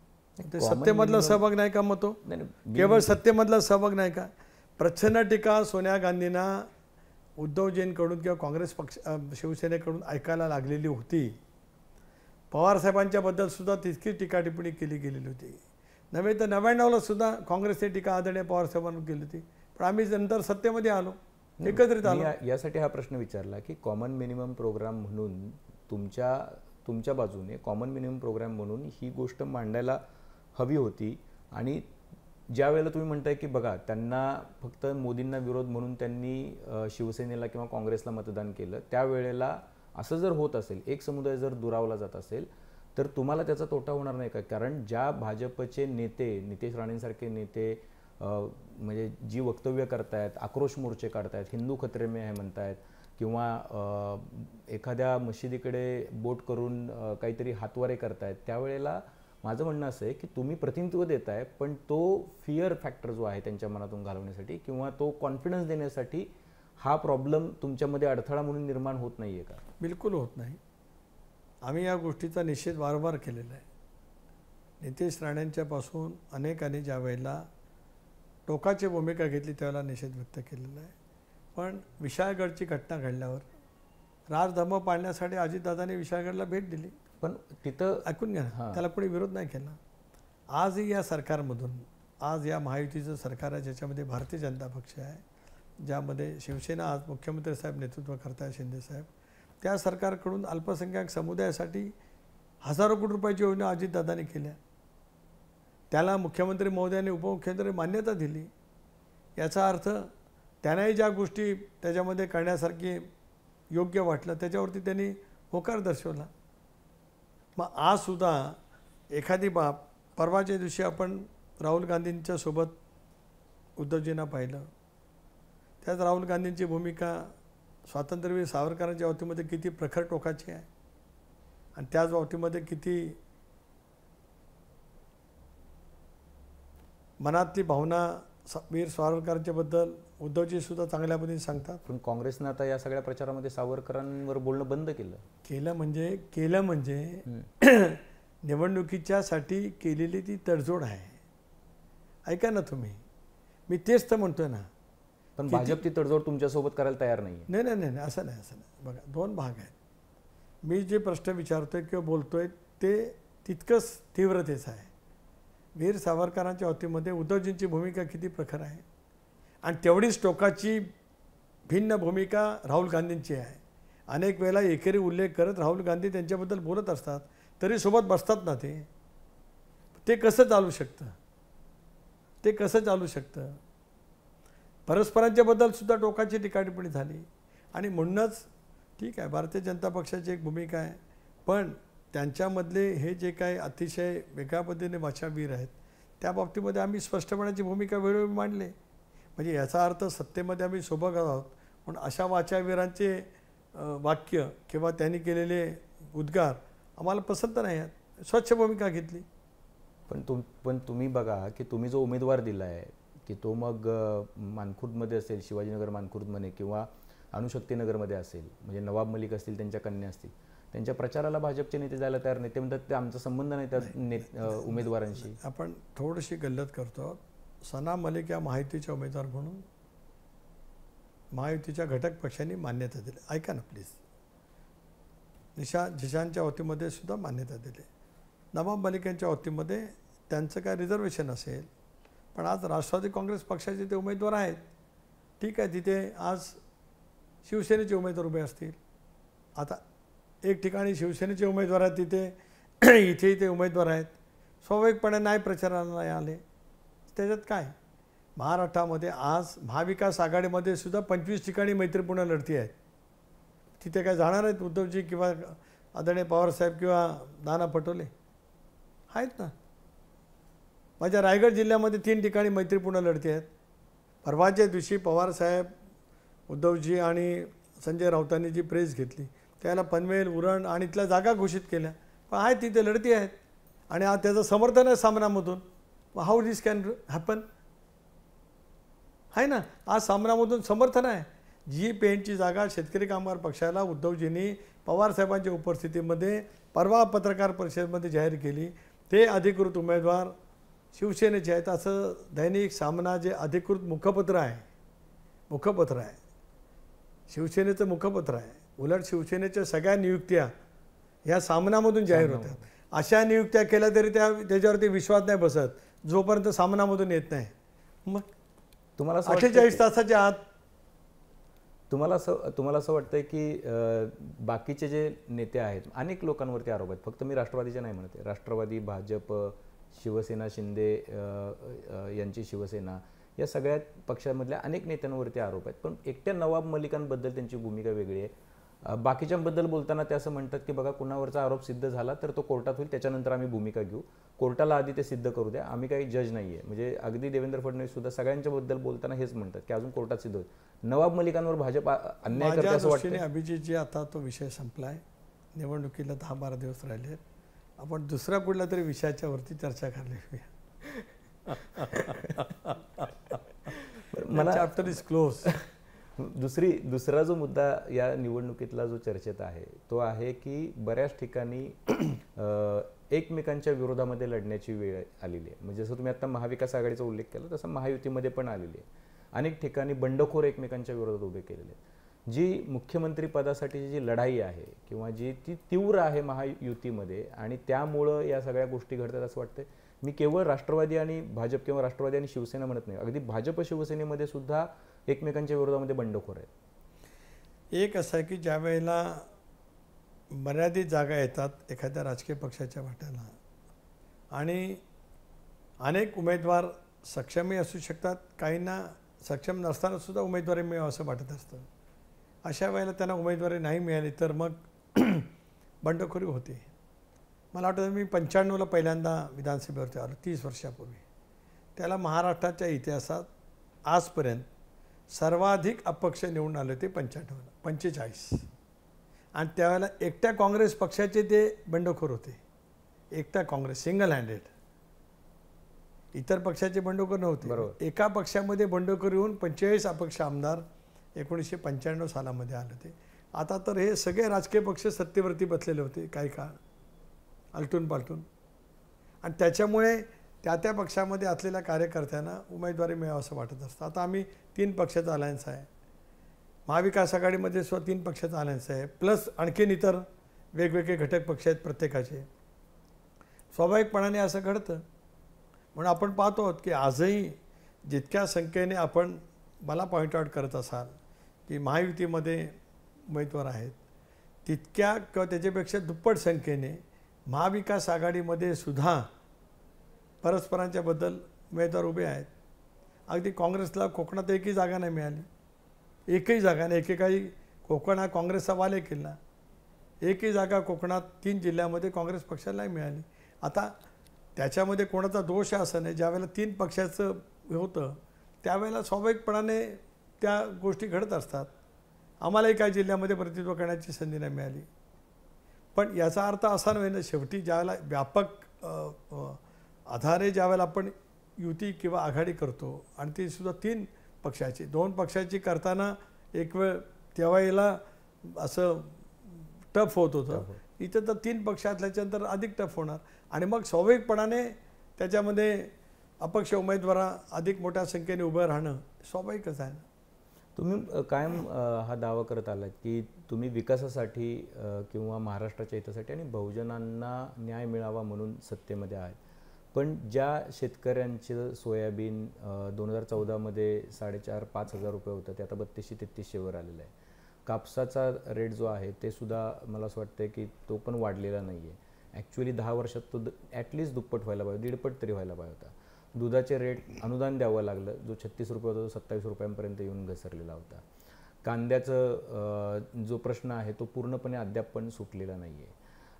ते सत्तेमधला सहभाग नाही का? मग तो केवळ सत्तेमधला सहभाग नाही का? प्रच्छन्न टीका सोनिया गांधींना उद्धवजींकडून किंवा काँग्रेस पक्ष शिवसेनेकडून ऐकायला लागलेली होती. पवारसाहेबांच्याबद्दल सुद्धा तितकीच टीका टिप्पणी केली गेलेली होती. नव्हे तर 99ला सुद्धा काँग्रेसने टीका आदरणीय पवारसाहेबांवर केली होती. पण आम्ही नंतर सत्तेमध्ये आलो, एकत्रित आलो. यासाठी हा प्रश्न विचारला की कॉमन मिनिमम प्रोग्राम म्हणून तुमच्या बाजूने कॉमन मिनिमम प्रोग्राम म्हणून ही गोष्ट मांडायला हवी होती. आणि ज्या वेळेला तुम्ही म्हणताय की बघा त्यांना फक्त मोदींना विरोध म्हणून त्यांनी शिवसेनेला किंवा काँग्रेसला मतदान केलं, त्यावेळेला असं जर होत असेल, एक समुदाय जर दुरावला जात असेल, तर तुम्हाला त्याचा तोटा होणार नाही का? कारण ज्या भाजपचे नेते, नितेश राणेंसारखे नेते म्हणजे जी वक्तव्य करतायत, आक्रोश मोर्चे काढतायत, हिंदू खतरे में है म्हणतायत किंवा एखाद्या मशिदीकडे बोट करून काहीतरी हातवारे करतायत, त्यावेळेला माझं म्हणणं असं आहे की तुम्ही प्रतिनिधित्व देताय, पण तो फिअर फॅक्टर जो आहे त्यांच्या मनातून घालवण्यासाठी किंवा तो कॉन्फिडन्स देण्यासाठी हा प्रॉब्लेम तुमच्यामध्ये अडथळा म्हणून निर्माण होत नाही आहे का? बिलकुल होत नाही. आम्ही या गोष्टीचा निषेध वारंवार केलेला आहे. नितेश राणेंच्यापासून अनेकांनी ज्या वेळेला टोकाची भूमिका घेतली त्यावेळेला निषेध व्यक्त केलेला आहे. पण विशाळगडची घटना घडल्यावर राजधर्म पाळण्यासाठी अजितदादांनी विशाळगडला भेट दिली. पण तिथं ऐकून घ्या ना, त्याला कोणी विरोध नाही केला. आजही या सरकारमधून, आज या महायुतीचं सरकार आहे ज्याच्यामध्ये भारतीय जनता पक्ष आहे, ज्यामध्ये शिवसेना आज मुख्यमंत्री साहेब नेतृत्व करताय, शिंदे साहेब, त्या सरकारकडून अल्पसंख्याक समुदायासाठी हजारो कोटी रुपयाची योजना अजितदादांनी केल्या. त्याला मुख्यमंत्री महोदयांनी उपमुख्यमंत्री मान्यता दिली. याचा अर्थ त्यांनाही ज्या गोष्टी त्याच्यामध्ये करण्यासारखी योग्य वाटलं त्याच्यावरती त्यांनी होकार दर्शवला. मग आजसुद्धा एखादी बाब, परवाच्या दिवशी आपण राहुल गांधींच्या सोबत उद्धवजींना पाहिलं, त्यात राहुल गांधींची भूमिका स्वातंत्र्यवीर सावरकरांच्या बाबतीमध्ये किती प्रखर टोकाची आहे आणि त्याच बाबतीमध्ये किती मनातली भावना वीर सावरकरांच्याबद्दल उद्धवजी सुद्धा चांगल्या पद्धतीने सांगतात. पण काँग्रेसनं आता या सगळ्या प्रचारामध्ये सावरकरांवर बोलणं बंद केलं म्हणजे निवडणुकीच्यासाठी केलेली ती तडजोड आहे. ऐका ना तुम्ही, मी तेच तर म्हणतोय ना. पण भाजप ती तडजोड तुमच्यासोबत करायला तयार नाही. नाही, असं नाही. बघा, दोन भाग आहेत. मी जे प्रश्न विचारतोय किंवा बोलतोय ते तितकंच तीव्रतेचं आहे. वीर सावरकरांच्या बाबतीमध्ये उद्धवजींची भूमिका किती प्रखर आहे आणि तेवढीच टोकाची भिन्न भूमिका राहुल गांधींची आहे. अनेक वेळेला एकेरी उल्लेख करत राहुल गांधी त्यांच्याबद्दल बोलत असतात, तरी सोबत बसतात ना. ते कसं चालू शकतं? परस्परांच्याबद्दल सुद्धा टोकाची टीकाटिप्पणी झाली आणि म्हणूनच ठीक आहे, भारतीय जनता पक्षाची एक भूमिका आहे, पण त्यांच्यामधले हे जे काही अतिशय वेगळ्या पद्धतीने वाचावीर आहेत त्या बाबतीमध्ये आम्ही स्पष्टपणाची भूमिका वेळोवेळी मांडले. म्हणजे याचा अर्थ सत्तेमध्ये आम्ही सोबत आहोत म्हणून अशा वाचावीरांचे वाक्य किंवा त्यांनी केलेले उद्गार आम्हाला पसंत नाही आहेत. स्वच्छ भूमिका घेतली. पण तुम्ही बघा की तुम्ही जो उमेदवार दिला आहे की तो मग मानखुर्दमध्ये असेल, शिवाजीनगर मानखुर्दमध्ये किंवा अणुशक्तीनगरमध्ये असेल, म्हणजे नवाब मलिक असतील, त्यांच्या कन्या असतील, त्यांच्या प्रचाराला भाजपचे नेते जायला तयार नाही. ते म्हणतात ते आमचा संबंध नाही त्या उमेदवारांशी. आपण थोडीशी गल्लत करतो. सना मलिक या महायुतीच्या उमेदवार म्हणून महायुतीच्या घटक पक्षांनी मान्यता दिली. ऐका ना प्लीज. जिशानच्या बाबतीमध्ये सुद्धा मान्यता दिली. नवाब मलिक यांच्या बाबतीमध्ये त्यांचं काय रिझर्वेशन असेल, पण आज राष्ट्रवादी काँग्रेस पक्षाचे ते उमेदवार आहेत. ठीक आहे, तिथे आज शिवसेनेचे उमेदवार उभे असतील. आता एक ठिकाणी शिवसेनेचे उमेदवार आहेत, तिथे इथे उमेदवार आहेत. स्वाभाविकपणे नाही प्रचाराला नाही आले. त्याच्यात काय, महाराष्ट्रामध्ये आज महाविकास आघाडीमध्ये सुद्धा 25 ठिकाणी मैत्रीपूर्ण लढती आहेत. तिथे काय जाणार आहेत उद्धवजी किंवा आदरणीय पवारसाहेब किंवा नाना पटोले? आहेत ना. माझ्या रायगड जिल्ह्यामध्ये 3 ठिकाणी मैत्रीपूर्ण लढती आहेत. परवाच्या दिवशी पवारसाहेब, उद्धवजी आणि संजय राऊतांनी जी प्रेस घेतली त्याला पनवेल, उरण आणि इथल्या जागा घोषित केल्या. पण आहेत तिथे लढती आहेत आणि आज त्याचं समर्थन आहे सामनामधून. How this can happen? आहे ना, आज सामनामधून समर्थन आहे. जी पेनची जागा शेतकरी कामगार पक्षाला उद्धवजींनी पवारसाहेबांच्या उपस्थितीमध्ये परवा पत्रकार परिषदेमध्ये जाहीर केली, ते अधिकृत उमेदवार शिवसेनेचे आहेत असं दैनिक सामना जे अधिकृत मुखपत्र आहे शिवसेनेचं मुखपत्र आहे. उलट शिवसेनेच्या सगळ्या नियुक्त्या ह्या सामनामधून जाहीर होतात. अशा नियुक्त्या केल्या तरी त्याच्यावरती विश्वास नाही बसत जोपर्यंत सामनामधून येत नाही. मग तुम्हाला 48 तासाच्या आत तुम्हाला असं वाटतंय की बाकीचे जे नेते आहेत, अनेक लोकांवरती आरोप आहेत, फक्त मी राष्ट्रवादीचे नाही म्हणते, राष्ट्रवादी, भाजप, शिवसेना, शिंदे यांची शिवसेना, या सगळ्या पक्षांमधल्या अनेक नेत्यांवरती आरोप आहेत. पण एकट्या नवाब मलिकांबद्दल त्यांची भूमिका वेगळी आहे. बाकीच्यांबद्दल बोलताना ते असं म्हणतात की बघा, कुणावरचा आरोप सिद्ध झाला तर तो कोर्टात होईल, त्याच्यानंतर आम्ही भूमिका घेऊ, कोर्टाला आधी ते सिद्ध करू द्या, आम्ही काही जज नाही आहे. म्हणजे अगदी देवेंद्र फडणवीस सुद्धा सगळ्यांच्याबद्दल बोलताना हेच म्हणतात की अजून कोर्टात सिद्ध होईल. नवाब मलिकांवर भाजप अन्याय करते असं वाटतं? अभिजितजी, आता तो विषय संपलाय, निवडणुकीला 10-12 दिवस राहिले, आपण दुसऱ्या कुठल्या तरी विषयाच्या वरती चर्चा करली. मला चॅप्टर इज क्लोज. दुसरा जो मुद्दा या निवडणुकीतला जो चर्चेत आहे तो आहे की बऱ्याच ठिकाणी एकमेकांच्या विरोधामध्ये लढण्याची वेळ आलेली आहे. म्हणजे जसं तुम्ही आता महाविकास आघाडीचा उल्लेख केला तसं महायुतीमध्ये पण आलेली आहे. अनेक ठिकाणी बंडखोर एकमेकांच्या विरोधात उभे केलेले आहेत. जी मुख्यमंत्री पदासाठीची जी लढाई आहे किंवा जी ती तीव्र आहे महायुतीमध्ये, आणि त्यामुळं या सगळ्या गोष्टी घडतात असं वाटतं. मी केवळ राष्ट्रवादी आणि भाजप किंवा राष्ट्रवादी आणि शिवसेना म्हणत नाही, अगदी भाजप शिवसेनेमध्ये सुद्धा एकमेकांच्या विरोधामध्ये बंडखोर आहेत. एक असं आहे की ज्या वेळेला मर्यादित जागा येतात एखाद्या राजकीय पक्षाच्या वाट्याला आणि अनेक उमेदवार सक्षमही असू शकतात, काहींना सक्षम नसताना सुद्धा उमेदवारी मिळावं असं वाटत असतं. अशा वेळेला त्यांना उमेदवारी नाही मिळाली तर मग बंडखोरी होते. मला वाटतं मी 95ला पहिल्यांदा विधानसभेवरती आलो, 30 वर्षापूर्वी. त्याला महाराष्ट्राच्या इतिहासात आजपर्यंत सर्वाधिक अपक्ष निवडून आले ते 45. आणि त्यावेळेला एकट्या काँग्रेस पक्षाचे ते बंडखोर होते. एकटा काँग्रेस, सिंगल हँडेड. इतर पक्षाचे बंडखोर नव्हते. एका पक्षामध्ये बंडखोर येऊन 45 अपक्ष आमदार 1995 सालामध्ये आले होते. आता तर हे सगळे राजकीय पक्ष सत्तेवरती बसलेले होते काही काळ, आलटून पालटून, आणि त्याच्यामुळे त्या पक्षामध्ये असलेल्या कार्यकर्त्यांना उमेदवारी मिळावं असं वाटत असतं. आता आम्ही 3 पक्षाचा अलायन्स आहे, महाविकास आघाडीमध्ये सुद्धा 3 पक्षाचा अलायन्स आहे, प्लस आणखीन इतर वेगवेगळे घटक पक्ष आहेत प्रत्येकाचे. स्वाभाविकपणाने असं घडतं. म्हणून आपण पाहतो आहोत की आजही जितक्या संख्येने आपण मला पॉईंट आऊट करत असाल की महायुतीमध्ये उमेदवार आहेत, तितक्या किंवा त्याच्यापेक्षा दुप्पट संख्येने महाविकास आघाडीमध्ये सुद्धा परस्परांच्या बद्दल उमेदवार उभे आहेत. अगदी काँग्रेसला कोकणात एकही जागा नाही मिळाली, एकही जागा नाही. एकेकाळी कोकण हा काँग्रेसचा बालेकिल्ला, एकही जागा कोकणात 3 जिल्ह्यामध्ये काँग्रेस पक्षाला नाही मिळाली. आता त्याच्यामध्ये कोणाचा दोष आहे असं नाही. ज्यावेळेला 3 पक्षाचं होतं त्यावेळेला स्वाभाविकपणाने त्या गोष्टी घडत असतात. आम्हालाही काही जिल्ह्यामध्ये प्रतिनिधित्व करण्याची संधी नाही मिळाली. पण याचा अर्थ असा नव्हे ना, शेवटी ज्यावेळेला व्यापक आधारे ज्यावेळेला आपण युती किंवा आघाडी करतो आणि ती सुद्धा 3 पक्षाची, 2 पक्षाची करताना एक वेळ त्यावेळेला असं टफ होत होतं. इथं तर 3 पक्ष असल्याच्यानंतर अधिक टफ होणार आणि मग स्वाभाविकपणाने त्याच्यामध्ये अपक्ष उमेदवार अधिक मोठ्या संख्येने उभं राहणं स्वाभाविकच आहे. तुम्ही कायम हा दावा करत आलात की तुम्ही विकासासाठी किंवा महाराष्ट्राच्या हितासाठी आणि बहुजनांना न्याय मिळावा म्हणून सत्तेमध्ये आहात. पण ज्या शेतकऱ्यांचं सोयाबीन 2014मध्ये 4,500-5 हजार रुपये होतं ते आता 3200-3300 वर आलेलं आहे. कापसाचा रेट जो आहे ते सुद्धा मला असं वाटतं की तो पण वाढलेला नाही आहे. ॲक्च्युली 10 वर्षात तो ॲटलिस्ट दुप्पट व्हायला पाहिजे, 1.5 तरी व्हायला पाहिजे होता. दुधाचे रेट अनुदान द्यावं लागलं, जो 36 रुपये होता तो 27 रुपयांपर्यंत येऊन घसरलेला होता. कांद्याचं जो प्रश्न आहे तो पूर्णपणे अद्याप पण सुटलेला नाही आहे.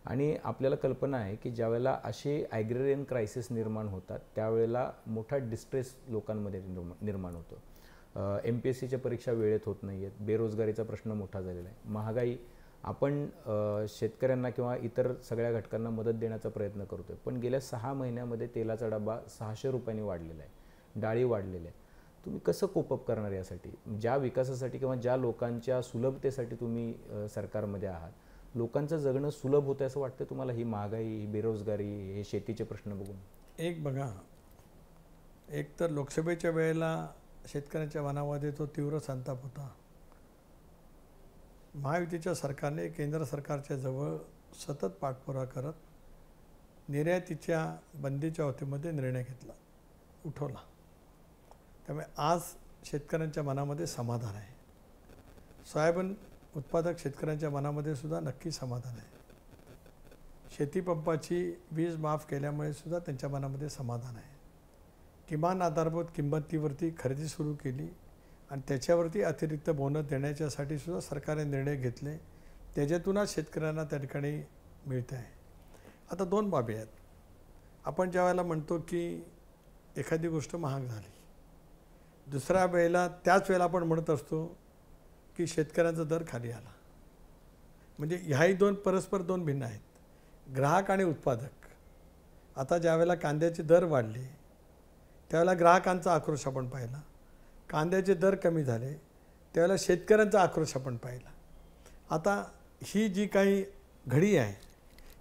आणि आपल्याला कल्पना आहे की ज्यावेळेला असे ॲग्रेरियन क्रायसिस निर्माण होतात त्यावेळेला मोठा डिस्ट्रेस लोकांमध्ये निर्माण होतो. MPSCच्या परीक्षा वेळेत होत नाही आहेत, बेरोजगारीचा प्रश्न मोठा झालेला आहे, महागाई. आपण शेतकऱ्यांना किंवा इतर सगळ्या घटकांना मदत देण्याचा प्रयत्न करतो आहे, पण गेल्या 6 महिन्यामध्ये तेलाचा डबा 600 रुपयांनी वाढलेला आहे, डाळी वाढलेल्या आहे. तुम्ही कसं कोपअप करणार यासाठी? ज्या विकासासाठी किंवा ज्या लोकांच्या सुलभतेसाठी तुम्ही सरकारमध्ये आहात, लोकांचं जगणं सुलभ होतं असं वाटतं तुम्हाला? ही महागाई, ही बेरोजगारी, हे शेतीचे प्रश्न बघून? एक बघा, एक तर लोकसभेच्या वेळेला शेतकऱ्यांच्या मनामध्ये तो तीव्र संताप होता. महायुतीच्या सरकारने केंद्र सरकारच्या जवळ सतत पाठपुरावा करत निर्यातीच्या बंदीच्या बाबतीमध्ये निर्णय घेतला, उठवला. त्यामुळे आज शेतकऱ्यांच्या मनामध्ये समाधान आहे. सोयाबीन उत्पादक शेतकऱ्यांच्या मनामध्ये सुद्धा नक्की समाधान आहे. शेतीपंपाची वीज माफ केल्यामुळे सुद्धा त्यांच्या मनामध्ये समाधान आहे. किमान आधारभूत किंमतीवरती खरेदी सुरू केली आणि त्याच्यावरती अतिरिक्त बोनस देण्याच्यासाठी सुद्धा सरकारने निर्णय घेतले. त्याच्यातूनच शेतकऱ्यांना त्या ठिकाणी मिळते आहे. आता दोन बाबी आहेत. आपण ज्या वेळेला म्हणतो की एखादी गोष्ट महाग झाली, दुसऱ्या वेळेला त्याच वेळेला आपण म्हणत असतो की शेतकऱ्यांचा दर खाली आला. म्हणजे ह्याही परस्पर दोन भिन्न आहेत. ग्राहक आणि उत्पादक. आता ज्यावेळेला कांद्याचे दर वाढले त्यावेळेला ग्राहकांचा आक्रोश आपण पाहिला. कांद्याचे दर कमी झाले त्यावेळेला शेतकऱ्यांचा आक्रोश आपण पाहिला. आता ही जी काही घडी आहे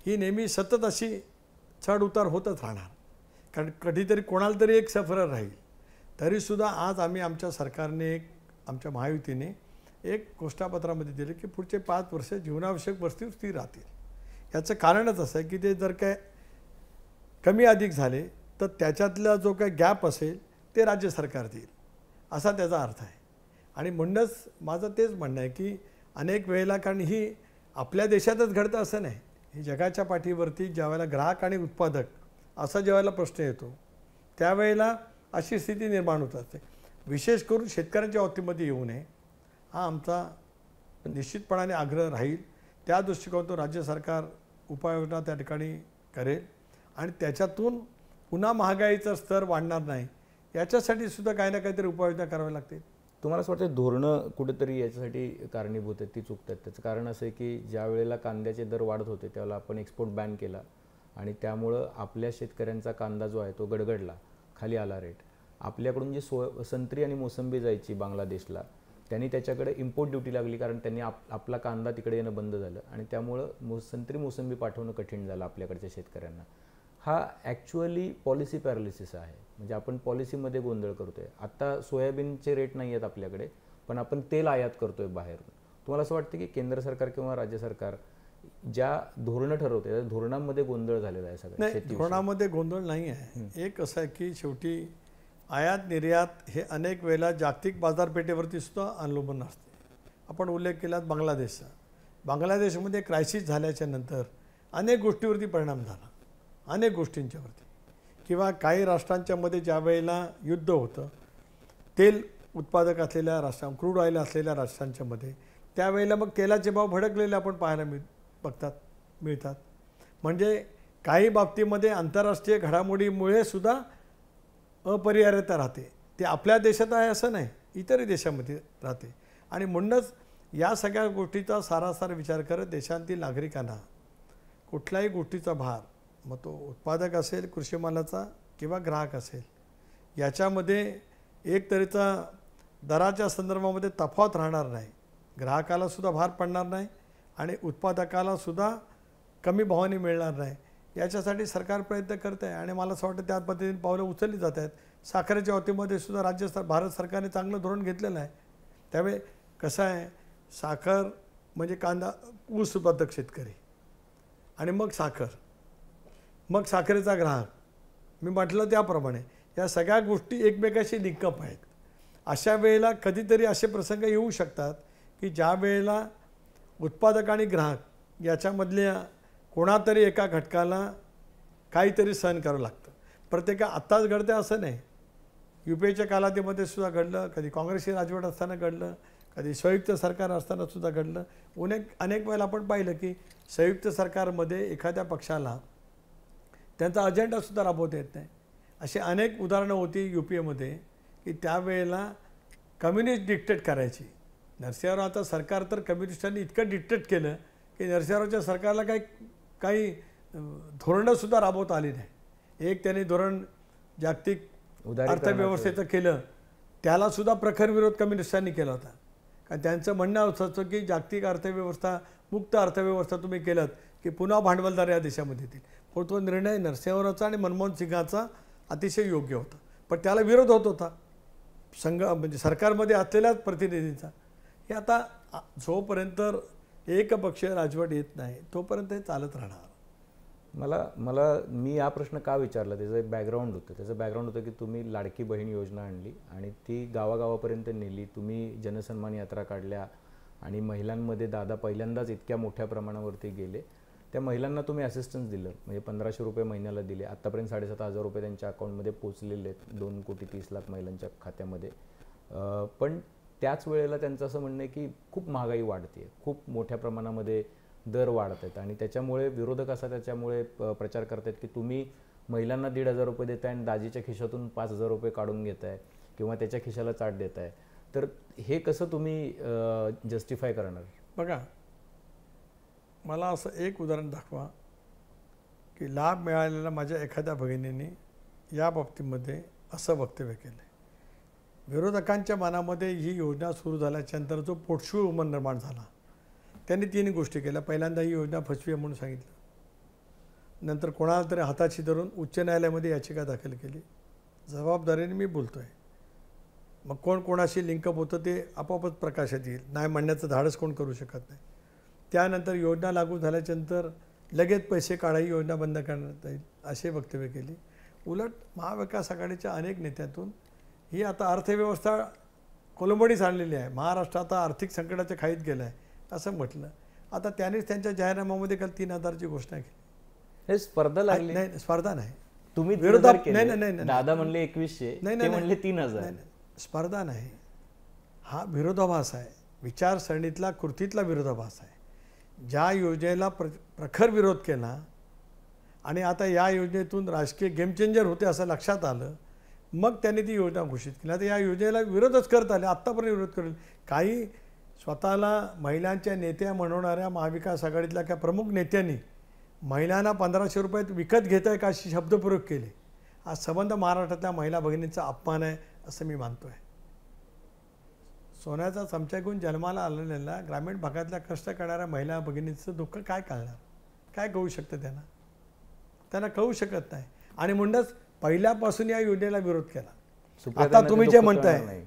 ही नेहमी सतत अशी चढ उतार होतच राहणार. कारण कधीतरी कोणाला तरी एक सफर राहील. तरीसुद्धा आज आम्ही आमच्या सरकारने आमच्या महायुतीने एक घोषणापत्रामध्ये दिले की पुढचे 5 वर्ष जीवनावश्यक वस्तू स्थिर राहतील. याचं कारणच असं आहे की ते जर काय कमी अधिक झाले तर त्याच्यातला जो काही गॅप असेल ते राज्य सरकार देईल असा त्याचा अर्थ आहे. आणि म्हणूनच माझं तेच म्हणणं आहे की अनेक वेळेला, कारण ही आपल्या देशातच घडतं असं नाही, ही जगाच्या पाठीवरती ज्यावेळेला ग्राहक आणि उत्पादक असा ज्यावेळेला प्रश्न येतो त्यावेळेला अशी स्थिती निर्माण होत असते. विशेष करून शेतकऱ्यांच्या बाबतीमध्ये येऊ नये हा आमचा निश्चितपणाने आग्रह राहील. त्या दृष्टिकोनातून राज्य सरकार उपाययोजना त्या ठिकाणी करेल आणि त्याच्यातून पुन्हा महागाईचा स्तर वाढणार नाही याच्यासाठी सुद्धा काही ना काहीतरी उपाययोजना कराव्या लागतील. तुम्हाला असं वाटतं धोरणं कुठेतरी याच्यासाठी कारणीभूत आहेत, ती चुकतात? त्याचं कारण असं आहे की ज्या वेळेला कांद्याचे दर वाढत होते त्यावेळेला आपण एक्सपोर्ट बॅन केला आणि त्यामुळं आपल्या शेतकऱ्यांचा कांदा जो आहे तो गडगडला, खाली आला रेट. आपल्याकडून जे संत्री आणि मोसंबी जायची बांगलादेशला त्यांनी त्याच्याकडे इम्पोर्ट ड्युटी लागली, कारण त्यांनी आपला कांदा तिकडे येणं बंद झालं आणि त्यामुळं संत्री मोसंबी पाठवणं कठीण झालं आपल्याकडच्या शेतकऱ्यांना. हा ॲक्च्युअली पॉलिसी पॅरालिसिस आहे. म्हणजे आपण पॉलिसीमध्ये गोंधळ करतोय. आत्ता सोयाबीनचे रेट नाही आहेत आपल्याकडे, पण आपण तेल आयात करतोय बाहेरून. तुम्हाला असं वाटतं की केंद्र सरकार किंवा राज्य सरकार ज्या धोरणं ठरवते त्या धोरणांमध्ये गोंधळ झालेला आहे सगळं? नाही, धोरणामध्ये गोंधळ नाही आहे. एक असं आहे की शेवटी आयात निर्यात हे अनेक वेळेला जागतिक बाजारपेठेवरती सुद्धा अवलंबून असते. आपण उल्लेख केलात बांगलादेशचा. बांगलादेशमध्ये क्रायसिस झाल्याच्या नंतर अनेक गोष्टीवरती परिणाम झाला, अनेक गोष्टींच्यावरती. किंवा काही राष्ट्रांच्या मध्ये ज्या वेळेला युद्ध होतं तेल उत्पादक असलेल्या राष्ट्रां क्रूड ऑइल असलेल्या राष्ट्रांच्या मध्ये त्यावेळेला मग तेलाचे भाव भडकलेले आपण पाहायला मिळतात. म्हणजे काही बाबतीमध्ये आंतरराष्ट्रीय घडामोडीमुळे सुद्धा अपरिहार्यता राहते. ते आपल्या देशात आहे असं नाही, इतरही देशामध्ये राहते. आणि म्हणूनच या सगळ्या गोष्टीचा सारासार विचार करत देशांतील नागरिकांना कुठल्याही गोष्टीचा भार, मग तो उत्पादक असेल कृषी मालाचा किंवा ग्राहक असेल, याच्यामध्ये एक तऱ्हेचा दराच्या संदर्भामध्ये तफावत राहणार नाही. ग्राहकाला सुद्धा भार पडणार नाही आणि उत्पादकाला सुद्धा कमी भावाने मिळणार नाही. याच्यासाठी सरकार प्रयत्न करत आहे आणि मला असं वाटतं त्या पद्धतीने पावलं उचलली जात आहेत. साखरेच्या बाबतीमध्ये सुद्धा भारत सरकारने चांगलं धोरण घेतलेलं आहे. त्यामुळे कसं आहे, साखर म्हणजे कांदा, ऊस उत्पादक शेतकरी आणि मग साखर, मग साखरेचा ग्राहक, मी म्हटलं त्याप्रमाणे या सगळ्या गोष्टी एकमेकाशी लिंकअप आहेत. अशा वेळेला कधीतरी असे प्रसंग येऊ शकतात की ज्या वेळेला उत्पादक आणि ग्राहक याच्यामधल्या कोणातरी एका घटकाला काहीतरी सहन करावं लागतं. प्रत्येका आत्ताच घडतं असं नाही. UPAच्या कालावधीमध्ये सुद्धा घडलं, कधी काँग्रेसची राजवट असताना घडलं, कधी संयुक्त सरकार असताना सुद्धा घडलं. अनेक वेळेला आपण पाहिलं की संयुक्त सरकारमध्ये एखाद्या पक्षाला त्यांचा अजेंडासुद्धा राबवता येत नाही. अशी अनेक उदाहरणं होती UPAमध्ये की त्यावेळेला कम्युनिस्ट डिक्टेट करायची. नरसिंहरावचं सरकार तर कम्युनिस्टांनी इतकं डिक्टेट केलं की नरसिंहरावच्या सरकारला काही धोरणंसुद्धा राबवता आली नाही. एक त्यांनी धोरण जागतिक अर्थव्यवस्थेचं केलं, त्यालासुद्धा प्रखर विरोध कम्युनिस्टांनी केला होता. कारण त्यांचं म्हणणं असं होतं की जागतिक अर्थव्यवस्था, मुक्त अर्थव्यवस्था तुम्ही केलं की पुन्हा भांडवलदार या देशामध्ये येतील. पण तो निर्णय नरसिंहरावचा आणि मनमोहन सिंगाचा अतिशय योग्य होता. पण त्याला विरोध होत होता म्हणजे सरकारमध्ये असलेल्याच प्रतिनिधींचा. हे आता जोपर्यंत एकपक्षीय राजवट येत नाही तोपर्यंत हे चालत राहणार. मी हा प्रश्न का विचारला, त्याचं एक बॅकग्राऊंड होतं. त्याचं बॅकग्राऊंड होतं की तुम्ही लाडकी बहीण योजना आणली आणि ती गावागावापर्यंत नेली, तुम्ही जनसन्मान यात्रा काढल्या आणि महिलांमध्ये दादा पहिल्यांदाच इतक्या मोठ्या प्रमाणावरती गेले. त्या महिलांना तुम्ही असिस्टन्स दिलं, म्हणजे 1500 रुपये महिन्याला दिले. आत्तापर्यंत 7,500 रुपये त्यांच्या अकाउंटमध्ये पोचलेले आहेत 2,30,00,000 महिलांच्या खात्यामध्ये. पण त्याच वेळेला त्यांचं असं म्हणणं आहे की खूप महागाई वाढते, खूप मोठ्या प्रमाणामध्ये दर वाढत आहेत आणि त्याच्यामुळे विरोधक असा त्याच्यामुळे प्रचार करतात की तुम्ही महिलांना 1,500 रुपये देताय आणि दाजीच्या खिशातून 5,000 रुपये काढून घेताय किंवा त्याच्या खिशाला चाट देताय. तर हे कसं तुम्ही जस्टिफाय करणार? बघा, मला असं एक उदाहरण दाखवा की लाभ मिळालेल्या माझ्या एखाद्या भगिनीने या बाबतीमध्ये असं वक्तव्य केलं. विरोधकांच्या मनामध्ये ही योजना सुरू झाल्याच्यानंतर जो पोटशूळ उमन निर्माण झाला, त्यांनी 3 गोष्टी केल्या. पहिल्यांदा ही योजना फसवी आहे म्हणून सांगितलं, नंतर कोणाला तरी हाताशी धरून उच्च न्यायालयामध्ये याचिका दाखल केली. जबाबदारीने मी बोलतो आहे, मग कोण कोणाशी लिंकअप होतं ते आपोआपच प्रकाशात येईल. नाही म्हणण्याचं धाडस कोण करू शकत नाही. त्यानंतर योजना लागू झाल्याच्यानंतर लगेच पैसे काढा, ही योजना बंद करण्यात येईल असे वक्तव्य केली. उलट महाविकास आघाडीच्या अनेक नेत्यातून ही आता अर्थव्यवस्था कोलंबडीस आणलेली आहे, महाराष्ट्र आता आर्थिक संकटाच्या खाईत गेला आहे असं म्हटलं. आता त्यानेच त्यांच्या जाहीरनाम्यामध्ये काल 3,000ची घोषणा केली. हे स्पर्धा लागली? नाही, स्पर्धा नाही. तुम्ही विरोधात नाही, दादा म्हणले 2,100, ते म्हणले 3,000. स्पर्धा नाही, हा विरोधाभास आहे, विचारसरणीतला कृतीतला विरोधाभास आहे. ज्या योजनेला प्रखर विरोध केला आणि आता या योजनेतून राजकीय गेम चेंजर होते असं लक्षात आलं, मग त्यांनी ती योजना घोषित केली. आता या योजनेला विरोधच करत आले, आत्तापर्यंत विरोध करेल. काही स्वतःला महिलांच्या नेत्या म्हणवणाऱ्या महाविकास आघाडीतल्या काही प्रमुख नेत्यांनी महिलांना 1,500 रुपयात विकत घेत आहे का अशी शब्दप्रयोग केले. हा संबंध महाराष्ट्रातल्या महिला भगिनींचा अपमान आहे असं मी मानतो आहे. सोन्याचा चमचा घेऊन जन्माला आलेल्या ग्रामीण भागातल्या कष्ट करणाऱ्या महिला भगिनींचं दुःख काय कळणार, काय कळू शकतं त्यांना कळू शकत नाही. आणि म्हणूनच पहिल्यापासून या योजनेला विरोध केला. आता तुम्ही जे म्हणताय,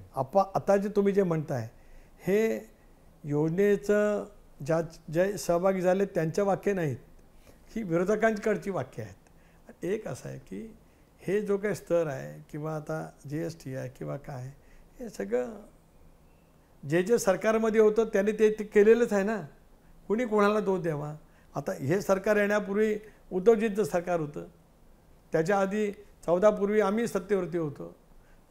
आता जे तुम्ही जे म्हणताय हे योजनेचं जे सहभागी झाले त्यांच्या वाक्य नाहीत, ही विरोधकांकडची वाक्य आहेत. एक असं आहे की हे जो काही स्तर आहे किंवा आता GST आहे किंवा काय, हे सगळं जे सरकारमध्ये होतं त्यांनी ते केलेलंच आहे ना. कुणी कोणाला दोष द्यावा? आता हे सरकार येण्यापूर्वी उद्धवजींचं सरकार होतं, त्याच्या आधी 14 पूर्वी आम्ही सत्तेवरती होतो.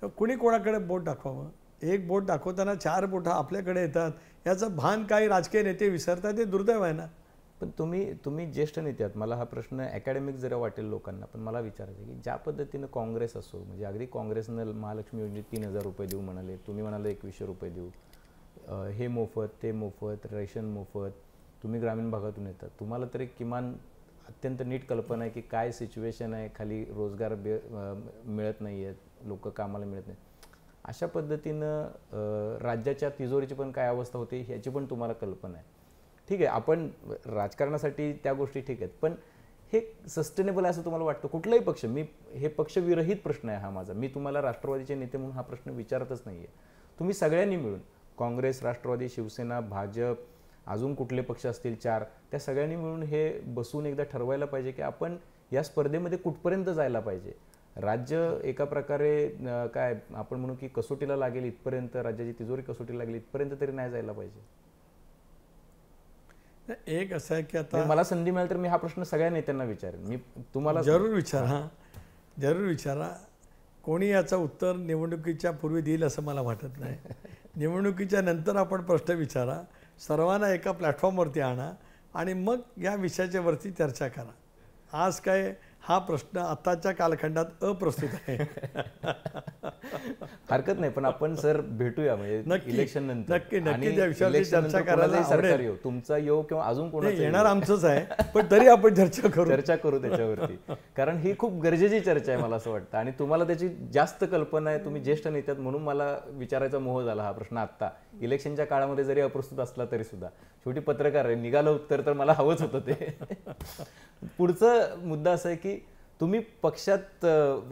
तर कुणी कोणाकडे बोट दाखवावं? एक बोट दाखवताना 4 बोटं आपल्याकडे येतात, याचं भान काही राजकीय नेते विसरतात, ते दुर्दैव आहे ना. पण तुम्ही ज्येष्ठ नेते आहात, मला हा प्रश्न अकॅडमिक जरा वाटेल लोकांना, पण मला विचारायचं की ज्या पद्धतीनं काँग्रेस असो, म्हणजे अगदी काँग्रेसनं महालक्ष्मी योजनेत 3,000 रुपये देऊ म्हणाले, तुम्ही म्हणाले 2,100 रुपये देऊ, हे मोफत ते मोफत, रेशन मोफत, तुम्ही ग्रामीण भागातून येतात, तुम्हाला तरी किमान अत्यंत नीट कल्पना आहे की काय सिच्युएशन आहे, खाली रोजगार मिळत नाही आहेत, लोक कामाला मिळत नाही. अशा पद्धतीनं राज्याच्या तिजोरीची पण काय अवस्था होते ह्याची पण तुम्हाला कल्पना आहे. ठीक आहे, आपण राजकारणासाठी त्या गोष्टी ठीक आहेत, पण हे सस्टेनेबल आहे असं तुम्हाला वाटतं? कुठलाही पक्ष, हे पक्षविरहित प्रश्न आहे हा माझा, मी तुम्हाला राष्ट्रवादीचे नेते म्हणून हा प्रश्न विचारतच नाही आहे. तुम्ही सगळ्यांनी मिळून, काँग्रेस, राष्ट्रवादी, शिवसेना, भाजप, अजून कुठले पक्ष असतील 4, त्या सगळ्यांनी मिळून हे बसून एकदा ठरवायला पाहिजे की आपण या स्पर्धेमध्ये कुठपर्यंत जायला पाहिजे. राज्य एका प्रकारे काय आपण म्हणू की कसोटीला लागेल इथपर्यंत, राज्याची तिजोरी कसोटीला लागेल इथपर्यंत तरी नाही जायला पाहिजे. एक असं आहे की आता मला संधी मिळाली तर मी हा प्रश्न सगळ्या नेत्यांना विचारेन. मी तुम्हाला जरूर विचारा. कोणी याचं उत्तर निवडणुकीच्या पूर्वी देईल असं मला वाटत नाही. निवडणुकीच्या नंतर आपण प्रश्न विचारा, सर्वांना एका प्लॅटफॉर्मवरती आणा आणि मग या विषयाच्यावरती चर्चा करा. आज काय हा प्रश्न आताच्या कालखंडात अप्रस्तुत आहे. हरकत नाही, पण आपण सर भेटूया म्हणजे इलेक्शन नंतर नक्की त्या विषयावर चर्चा करायला सरकार येऊ, तुमचा योग किंवा अजून कोणाचा येणार आमचंच आहे, पण तरी आपण चर्चा करू त्याच्यावरती, कारण ही खूप गरजेची चर्चा आहे मला असं वाटतं. आणि तुम्हाला त्याची जास्त कल्पना आहे, तुम्ही ज्येष्ठ नेते आहात म्हणून मला विचारायचा मोह झाला हा प्रश्न. आत्ता इलेक्शनच्या काळामध्ये जरी अप्रस्तुत असला तरी सुद्धा शेवटी पत्रकार आहे, निघालं उत्तर तर मला हवंच होतं ते. पुढचा मुद्दा असा आहे की तुम्ही पक्षात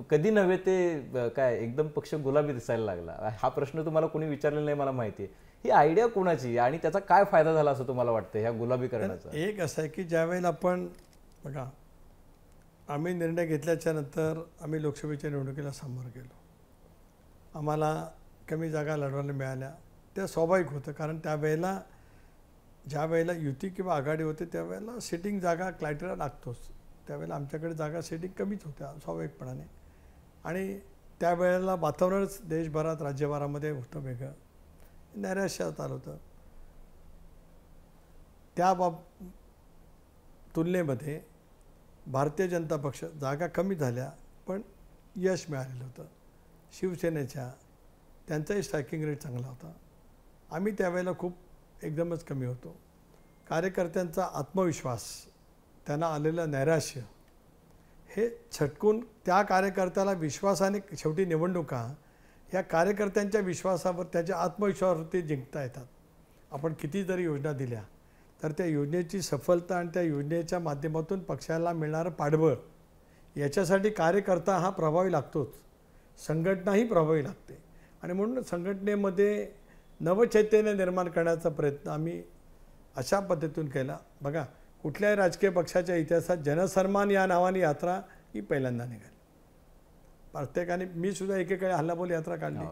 कधी नव्हे ते काय एकदम पक्ष गुलाबी दिसायला लागला, हा प्रश्न तुम्हाला कोणी विचारलेला नाही मला माहिती आहे. ही आयडिया कोणाची आणि त्याचा काय फायदा झाला असं तुम्हाला वाटतं ह्या गुलाबीकरणाचा? एक असं आहे की ज्यावेळेला आपण बघा, आम्ही निर्णय घेतल्याच्या नंतर आम्ही लोकसभेच्या निवडणुकीला सामोरं गेलो. आम्हाला कमी जागा लढवायला मिळाल्या. ते स्वाभाविक होतं, कारण त्यावेळेला ज्या वेळेला युती किंवा आघाडी होते त्यावेळेला सिटिंग जागा क्रायटेरिया लागतोच. त्यावेळेला आमच्याकडे जागा सिटिंग कमीच होत्या स्वाभाविकपणाने, आणि त्यावेळेला वातावरणच देशभरात राज्यभरामध्ये होतं वेगळं, नैराश्यात आलं होतं. त्या तुलनेमध्ये भारतीय जनता पक्ष जागा कमी झाल्या पण यश मिळालेलं होतं. शिवसेनेच्या त्यांचाही स्ट्रायकिंग रेट चांगला होता. आम्ही त्यावेळेला खूप एकदमच कमी होतो. कार्यकर्त्यांचा आत्मविश्वास, त्यांना आलेलं नैराश्य हे छटकून त्या कार्यकर्त्याला विश्वासाने, शेवटी निवडणुका ह्या कार्यकर्त्यांच्या विश्वासावर, त्याच्या आत्मविश्वासावरती जिंकता येतात. आपण किती जरी योजना दिल्या तर त्या योजनेची सफलता आणि त्या योजनेच्या माध्यमातून पक्षाला मिळणारं पाठबळ, याच्यासाठी कार्यकर्ता हा प्रभावी लागतोच, संघटनाही प्रभावी लागते. आणि म्हणून संघटनेमध्ये नवचैतन्य निर्माण करण्याचा प्रयत्न आम्ही अशा पद्धतीतून केला. बघा, कुठल्याही राजकीय पक्षाच्या इतिहासात जनसन्मान या नावाने यात्रा ही पहिल्यांदा निघाली. प्रत्येकाने, मी सुद्धा एकेकाळी हल्लाबोल यात्रा काढली.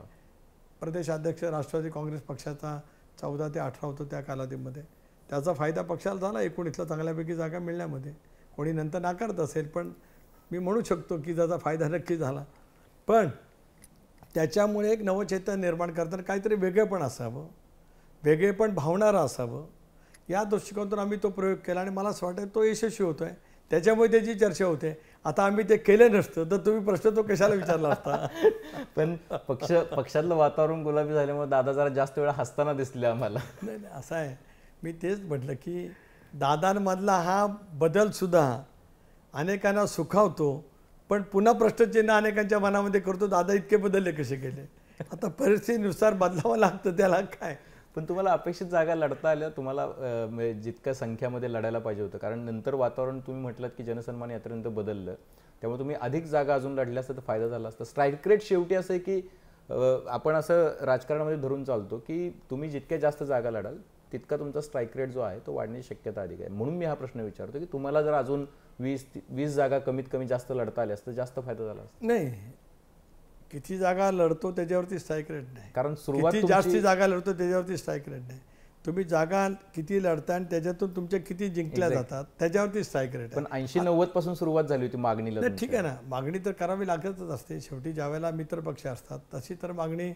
प्रदेशाध्यक्ष राष्ट्रवादी काँग्रेस पक्षाचा 14 ते 18 होतो त्या कालावधीमध्ये. त्याचा फायदा पक्षाला झाला 19ला चांगल्यापैकी जागा मिळण्यामध्ये. कोणी नंतर नाकारत असेल, पण मी म्हणू शकतो की त्याचा फायदा नक्की झाला. पण त्याच्यामुळे एक नवचैतन्य निर्माण करताना काहीतरी वेगळेपण असावं, वेगळेपण भावणारं असावं, या दृष्टिकोनातून आम्ही तो प्रयोग केला. आणि मला असं वाटतं तो यशस्वी होतो आहे. त्याच्यामुळे त्याची चर्चा होते. आता आम्ही ते केलं नसतं तर तुम्ही प्रश्न तो कशाला विचारला असता. पण पक्षातलं वातावरण गुलाबी झाल्यामुळे दादा जरा जास्त वेळा हसताना दिसले आम्हाला. नाही नाही, असं आहे. मी तेच म्हटलं की दादांमधला हा बदलसुद्धा अनेकांना सुखावतो, पण पुन्हा प्रश्नचिन्ह अनेकांच्या मनामध्ये करतो, दादा इतके बदलले कसे केले. आता परिस्थितीनुसार बदलावं लागतं, त्याला काय. पण तुम्हाला अपेक्षित जागा लढता आल्या, तुम्हाला जितक्या संख्यामध्ये लढायला पाहिजे होतं, कारण नंतर वातावरण तुम्ही म्हटलात की जनसन्मान यात्रेनंतर बदललं, त्यामुळे तुम्ही अधिक जागा अजून लढल्या असतं तर फायदा झाला असता. स्ट्राईक रेट शेवटी असं आहे की आपण असं राजकारणामध्ये धरून चालतो की तुम्ही जितक्या जास्त जागा लढाल तितका तुमचा स्ट्राईक रेट जो आहे तो वाढण्याची शक्यता अधिक आहे. म्हणून मी हा प्रश्न विचारतो की तुम्हाला जर अजून 20 जागा कमीत कमी जास्त लढता आल्या असतं जास्त फायदा झाला असता. नाही, किती जागा लढतो त्याच्यावरती स्ट्राईक रेट नाही, कारण सुरुवात जास्ती जागा लढतो त्याच्यावरती स्ट्राईक रेट नाही. तुम्ही जागा किती लढता आणि त्याच्यातून तुमच्या किती जिंकल्या जातात त्याच्यावरती स्ट्राईक रेट. पण 80-90 पासून सुरुवात झाली होती मागणीला. ठीक आहे ना, मागणी तर करावी लागतच असते. शेवटी ज्यावेळेला मित्र पक्ष असतात तशी तर मागणी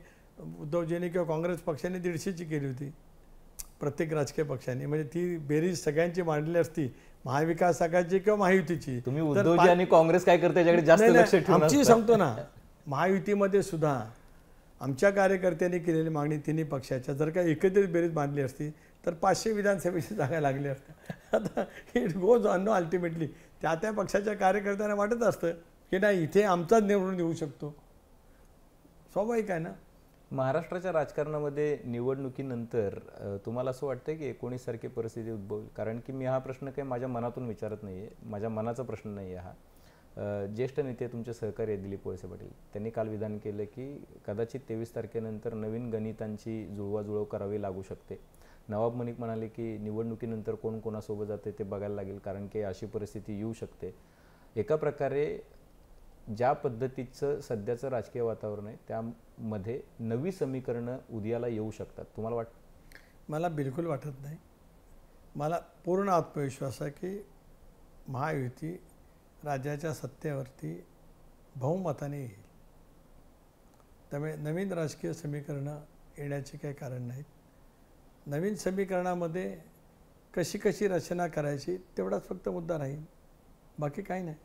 उद्धवजींनी किंवा काँग्रेस पक्षाने 150ची केली होती प्रत्येक राजकीय पक्षाने. म्हणजे ती बेरीज सगळ्यांची मांडली असती, महाविकास आघाडीची किंवा महायुतीची. तुम्ही उद्धवजी आणि काँग्रेस काय करते याच्याकडे जास्त लक्ष ठेवून आमची सांगतो ना, महायुतीमध्ये सुद्धा आमच्या कार्यकर्त्यांनी केलेली मागणी तिन्ही पक्षाच्या जर का एकत्रित बेरीज मांडली असती तर 500 विधानसभेची जागा लागली असत्या. आता it goes on no ultimately. त्या पक्षाच्या कार्यकर्त्यांना वाटत असतं की नाही, इथे आमचाच निवडून येऊ शकतो. स्वाभाविक आहे ना. महाराष्ट्राच्या राजकारणामध्ये निवडणुकीनंतर तुम्हाला असं वाटतं की 19 सारखी परिस्थिती उद्भवेल? कारण की मी हा प्रश्न काही माझ्या मनातून विचारत नाही आहे, माझ्या मनाचा प्रश्न नाही आहे हा. ज्येष्ठ नेते तुमचे सहकारी दिलीप वळसे पाटील त्यांनी काल विधान केलं की कदाचित 23 तारखेनंतर नवीन गणितांची जुळवाजुळव करावी लागू शकते. नवाब मलिक म्हणाले की निवडणुकीनंतर कोण कोणासोबत जाते ते बघायला लागेल, कारण की अशी परिस्थिती येऊ शकते. एका प्रकारे ज्या पद्धतीचं सध्याचं राजकीय वातावरण आहे त्यामध्ये नवी समीकरणं उदयाला येऊ शकतात, तुम्हाला वाटतं? मला बिलकुल वाटत नाही. मला पूर्ण आत्मविश्वास आहे की महायुती राज्याच्या सत्तेवरती बहुमताने येईल. त्यामुळे नवीन राजकीय समीकरणं येण्याचे काही कारण नाहीत. नवीन समीकरणामध्ये कशी कशी रचना करायची तेवढाच फक्त मुद्दा राहील, बाकी काही नाही.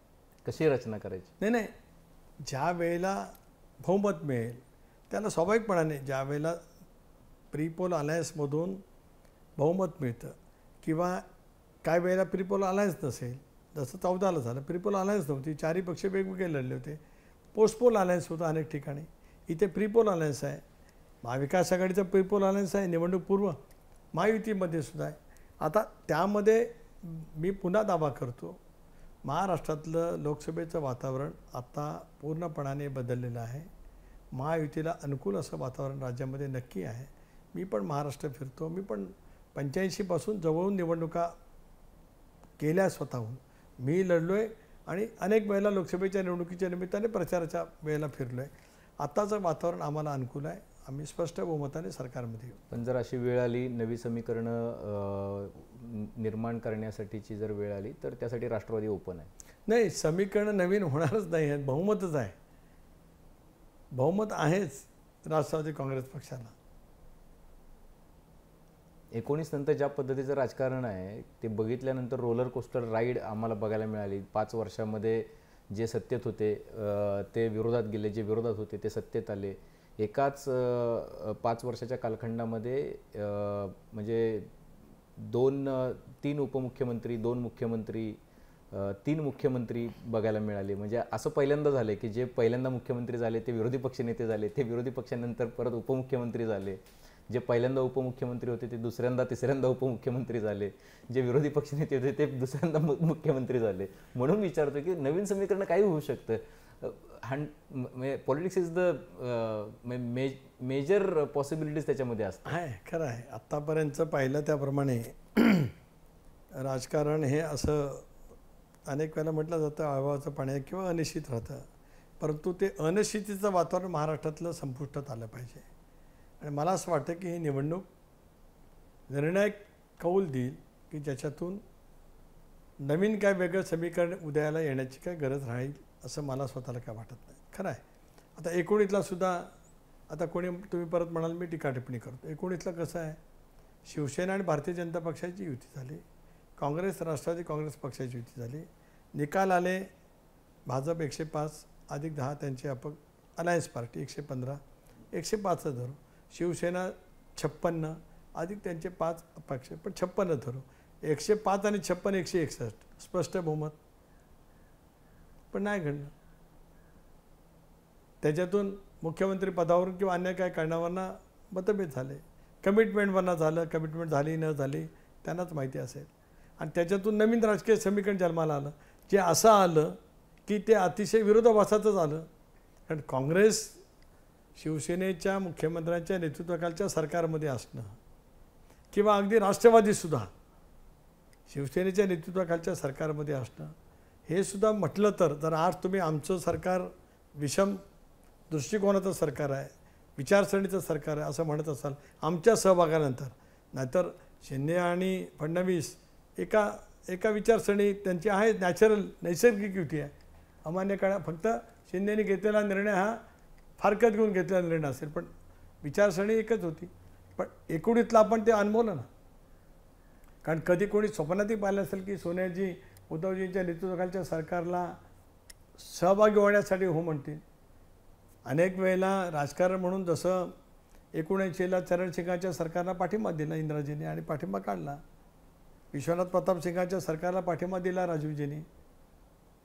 कशी रचना करायची? नाही, ज्या वेळेला बहुमत मिळेल त्याला स्वाभाविकपणाने, ज्या वेळेला प्रीपोल अलायन्समधून बहुमत मिळतं किंवा काय वेळेला प्रीपोल अलायन्स नसेल, जसं 14ला झालं, प्रीपोल अलायन्स नव्हती, चारही पक्ष वेगवेगळे लढले होते. पोस्टपोल अलायन्स होतं अनेक ठिकाणी. इथे प्रीपोल अलायन्स आहे. महाविकास आघाडीचा प्रीपोल अलायन्स आहे निवडणूक पूर्व, महायुतीमध्ये सुद्धा आहे. आता त्यामध्ये मी पुन्हा दावा करतो, महाराष्ट्रातलं लोकसभेचं वातावरण आता पूर्णपणाने बदललेलं आहे. महायुतीला अनुकूल असं वातावरण राज्यामध्ये नक्की आहे. मी पण महाराष्ट्र फिरतो. मी पण 85पासून जवळून निवडणुका केल्या स्वतःहून. मी लढलो आहे आणि अनेक वेळेला लोकसभेच्या निवडणुकीच्या निमित्ताने प्रचाराच्या वेळेला फिरलो आहे. आत्ताचं वातावरण आम्हाला अनुकूल आहे. आम्ही स्पष्ट बहुमताने सरकारमध्ये येऊ. पण जर अशी वेळ आली, नवी समीकरणं निर्माण करण्यासाठीची जर वेळ आली तर त्यासाठी राष्ट्रवादी ओपन आहे? नाही, समीकरण नवीन होणारच नाही आहे. बहुमतच आहे. बहुमत आहेच राष्ट्रवादी काँग्रेस पक्षाला. 19 नंतर ज्या पद्धतीचं राजकारण आहे ते बघितल्यानंतर रोलर कोस्टर राईड आम्हाला बघायला मिळाली. 5 वर्षामध्ये जे सत्तेत होते ते विरोधात गेले, जे विरोधात होते ते सत्तेत आले. एकाच 5 वर्षाच्या कालखंडामध्ये म्हणजे 3 उपमुख्यमंत्री, 2 मुख्यमंत्री, 3 मुख्यमंत्री बघायला मिळाले. म्हणजे असं पहिल्यांदा झाले की जे पहिल्यांदा मुख्यमंत्री झाले ते विरोधी पक्षनेते झाले, ते विरोधी पक्षानंतर परत उपमुख्यमंत्री झाले. जे पहिल्यांदा उपमुख्यमंत्री होते ते दुसऱ्यांदा तिसऱ्यांदा उपमुख्यमंत्री झाले, जे विरोधी पक्षनेते होते ते दुसऱ्यांदा मुख्यमंत्री झाले. म्हणून विचारतो की नवीन समीकरण काही होऊ शकतं. Politics is the major possibilities त्याच्यामध्ये असतात. आहे, खरं आहे. आत्तापर्यंत पाहिलं त्याप्रमाणे राजकारण हे असं अनेक वेळेला म्हटलं जातं आळवाचं पाणी किंवा अनिश्चित राहतं. परंतु ते अनिश्चितीचं वातावरण महाराष्ट्रातलं संपुष्टात आलं पाहिजे. आणि मला असं वाटतं की ही निवडणूक निर्णायक कौल देईल की ज्याच्यातून नवीन काय वेगळं समीकरण उदयाला येण्याची काय गरज राहील असं मला स्वतःला काय वाटत नाही. खरं आहे. आता 19ला सुद्धा आता कोणी तुम्ही परत म्हणाल मी टीका टिप्पणी करतो. 19ला कसं आहे, शिवसेना आणि भारतीय जनता पक्षाची युती झाली, काँग्रेस राष्ट्रवादी काँग्रेस पक्षाची युती झाली, निकाल आले भाजप 105 अधिक 10 त्यांचे अलायन्स पार्टी 115, 105 धरू, शिवसेना 56 अधिक त्यांचे 5 अपक्ष पण 56 धरू, 105 आणि 56 161 स्पष्ट बहुमत. पण नाही घडलं. त्याच्यातून मुख्यमंत्री पदावरून किंवा अन्य काय कारणावरनं मतभेद झाले. कमिटमेंटवरनं झालं, कमिटमेंट झाली न झाली त्यांनाच माहिती असेल. आणि त्याच्यातून नवीन राजकीय समीकरण जन्माला आलं, जे असं आलं की ते अतिशय विरोधाभासाचंच आलं. कारण काँग्रेस शिवसेनेच्या मुख्यमंत्र्यांच्या नेतृत्वाखालच्या सरकारमध्ये असणं किंवा अगदी राष्ट्रवादीसुद्धा शिवसेनेच्या नेतृत्वाखालच्या सरकारमध्ये असणं हे सुद्धा म्हटलं तर जर आज तुम्ही आमचं सरकार विषम दृष्टिकोनाचं सरकार आहे, विचारसरणीचं सरकार आहे असं म्हणत असाल आमच्या सहभागानंतर, नाहीतर शिंदे आणि फडणवीस एका विचारसरणी त्यांची आहे, नैसर्गिक युती आहे. अमान्य काळात फक्त शिंदेने घेतलेला निर्णय हा फारकत घेऊन घेतलेला निर्णय असेल, पण विचारसरणी एकच होती. पण 19ला आपण ते अनुभवलं ना. कारण कधी कोणी स्वप्नातही पाहिलं असेल की सोनियाजी उद्धवजींच्या नेतृत्वाखालच्या सरकारला सहभागी होण्यासाठी हो म्हणतील. अनेक वेळेला राजकारण म्हणून जसं 1979ला चरणसिंगाच्या सरकारला पाठिंबा दिला इंदिराजींनी आणि पाठिंबा काढला, विश्वनाथ प्रताप सिंगाच्या सरकारला पाठिंबा दिला राजीवजींनी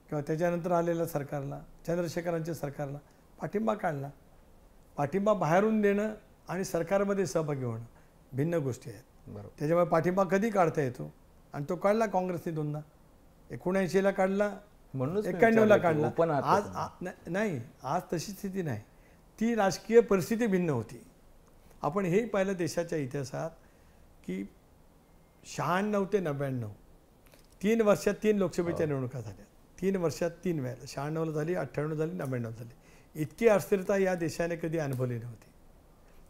किंवा त्याच्यानंतर आलेल्या सरकारला, चंद्रशेखरांच्या सरकारला पाठिंबा काढला. पाठिंबा बाहेरून देणं आणि सरकारमध्ये सहभागी होणं भिन्न गोष्टी आहेत. बरोबर. त्याच्यामुळे पाठिंबा कधी काढता येतो आणि तो काढला काँग्रेसने 2दा. 79ला काढला, म्हणूनच 91ला काढला. आज नाही, आज तशी स्थिती नाही. ती राजकीय परिस्थिती भिन्न होती. आपण हे पाहिलं देशाच्या इतिहासात की 96 ते 99 3 वर्षात 3 लोकसभेच्या निवडणुका झाल्या. 3 वर्षात 3 वेळेला 96ला झाली, 98 झाली, 99 झाली. इतकी अस्थिरता या देशाने कधी अनुभवली नव्हती.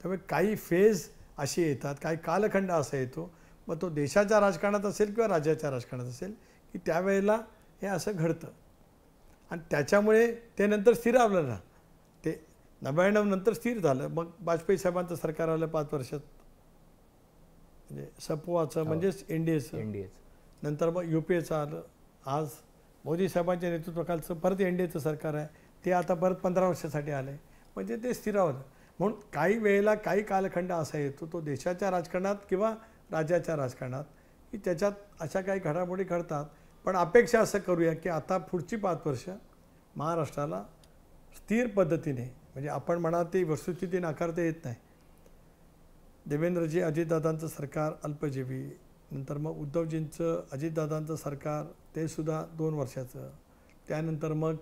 त्यामुळे काही फेज असे येतात, काही कालखंड असा येतो, मग तो देशाच्या राजकारणात असेल किंवा राज्याच्या राजकारणात असेल की त्यावेळेला हे असं घडतं. आणि त्याच्यामुळे ते नंतर स्थिरावलं ना. ते 99 नंतर स्थिर झालं. मग वाजपेयी साहेबांचं सरकार आलं 5 वर्षात, म्हणजे सपोवाचं म्हणजेच एनडीएचं. नंतर मग UPAचं आलं. आज मोदी साहेबांच्या नेतृत्वाखालचं परत एनडीएचं सरकार आहे, ते आता परत 15 वर्षासाठी आलं आहे. म्हणजे ते स्थिरावलं. म्हणून काही वेळेला काही कालखंड असा येतो तो देशाच्या राजकारणात किंवा राज्याच्या राजकारणात की त्याच्यात अशा काही घडामोडी घडतात. पण अपेक्षा असं करूया की आता पुढची 5 वर्ष महाराष्ट्राला स्थिर पद्धतीने, म्हणजे आपण म्हणा ती वस्तुस्थिती नाकारता येत नाही. देवेंद्रजी अजितदादांचं सरकार अल्पजीवी, नंतर मग उद्धवजींचं अजितदादांचं सरकार ते सुद्धा 2 वर्षाचं. त्यानंतर मग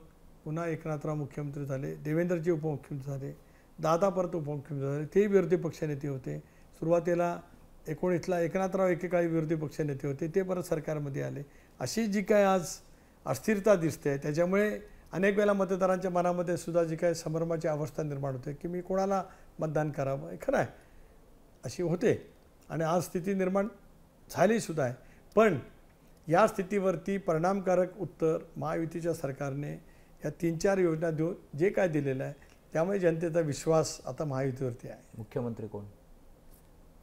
पुन्हा एकनाथराव मुख्यमंत्री झाले, देवेंद्रजी उपमुख्यमंत्री झाले, दादा परत उपमुख्यमंत्री झाले, ते विरोधी पक्षनेते होते. सुरुवातीला 19ला एकनाथराव एकेकाळी विरोधी पक्षनेते होते, ते परत सरकारमध्ये आले. अशी जी काय आज अस्थिरता दिसते त्याच्यामुळे अनेक वेळेला मतदारांच्या मनामध्ये सुद्धा जी काय संभ्रमाची अवस्था निर्माण होते की मी कोणाला मतदान करावं, हे खरं आहे, अशी होते. आणि आज स्थिती निर्माण झालीसुद्धा आहे. पण या स्थितीवरती परिणामकारक उत्तर महायुतीच्या सरकारने या 3-4 योजना देऊन जे काय दिलेलं आहे त्यामुळे जनतेचा विश्वास आता महायुतीवरती आहे. मुख्यमंत्री कोण?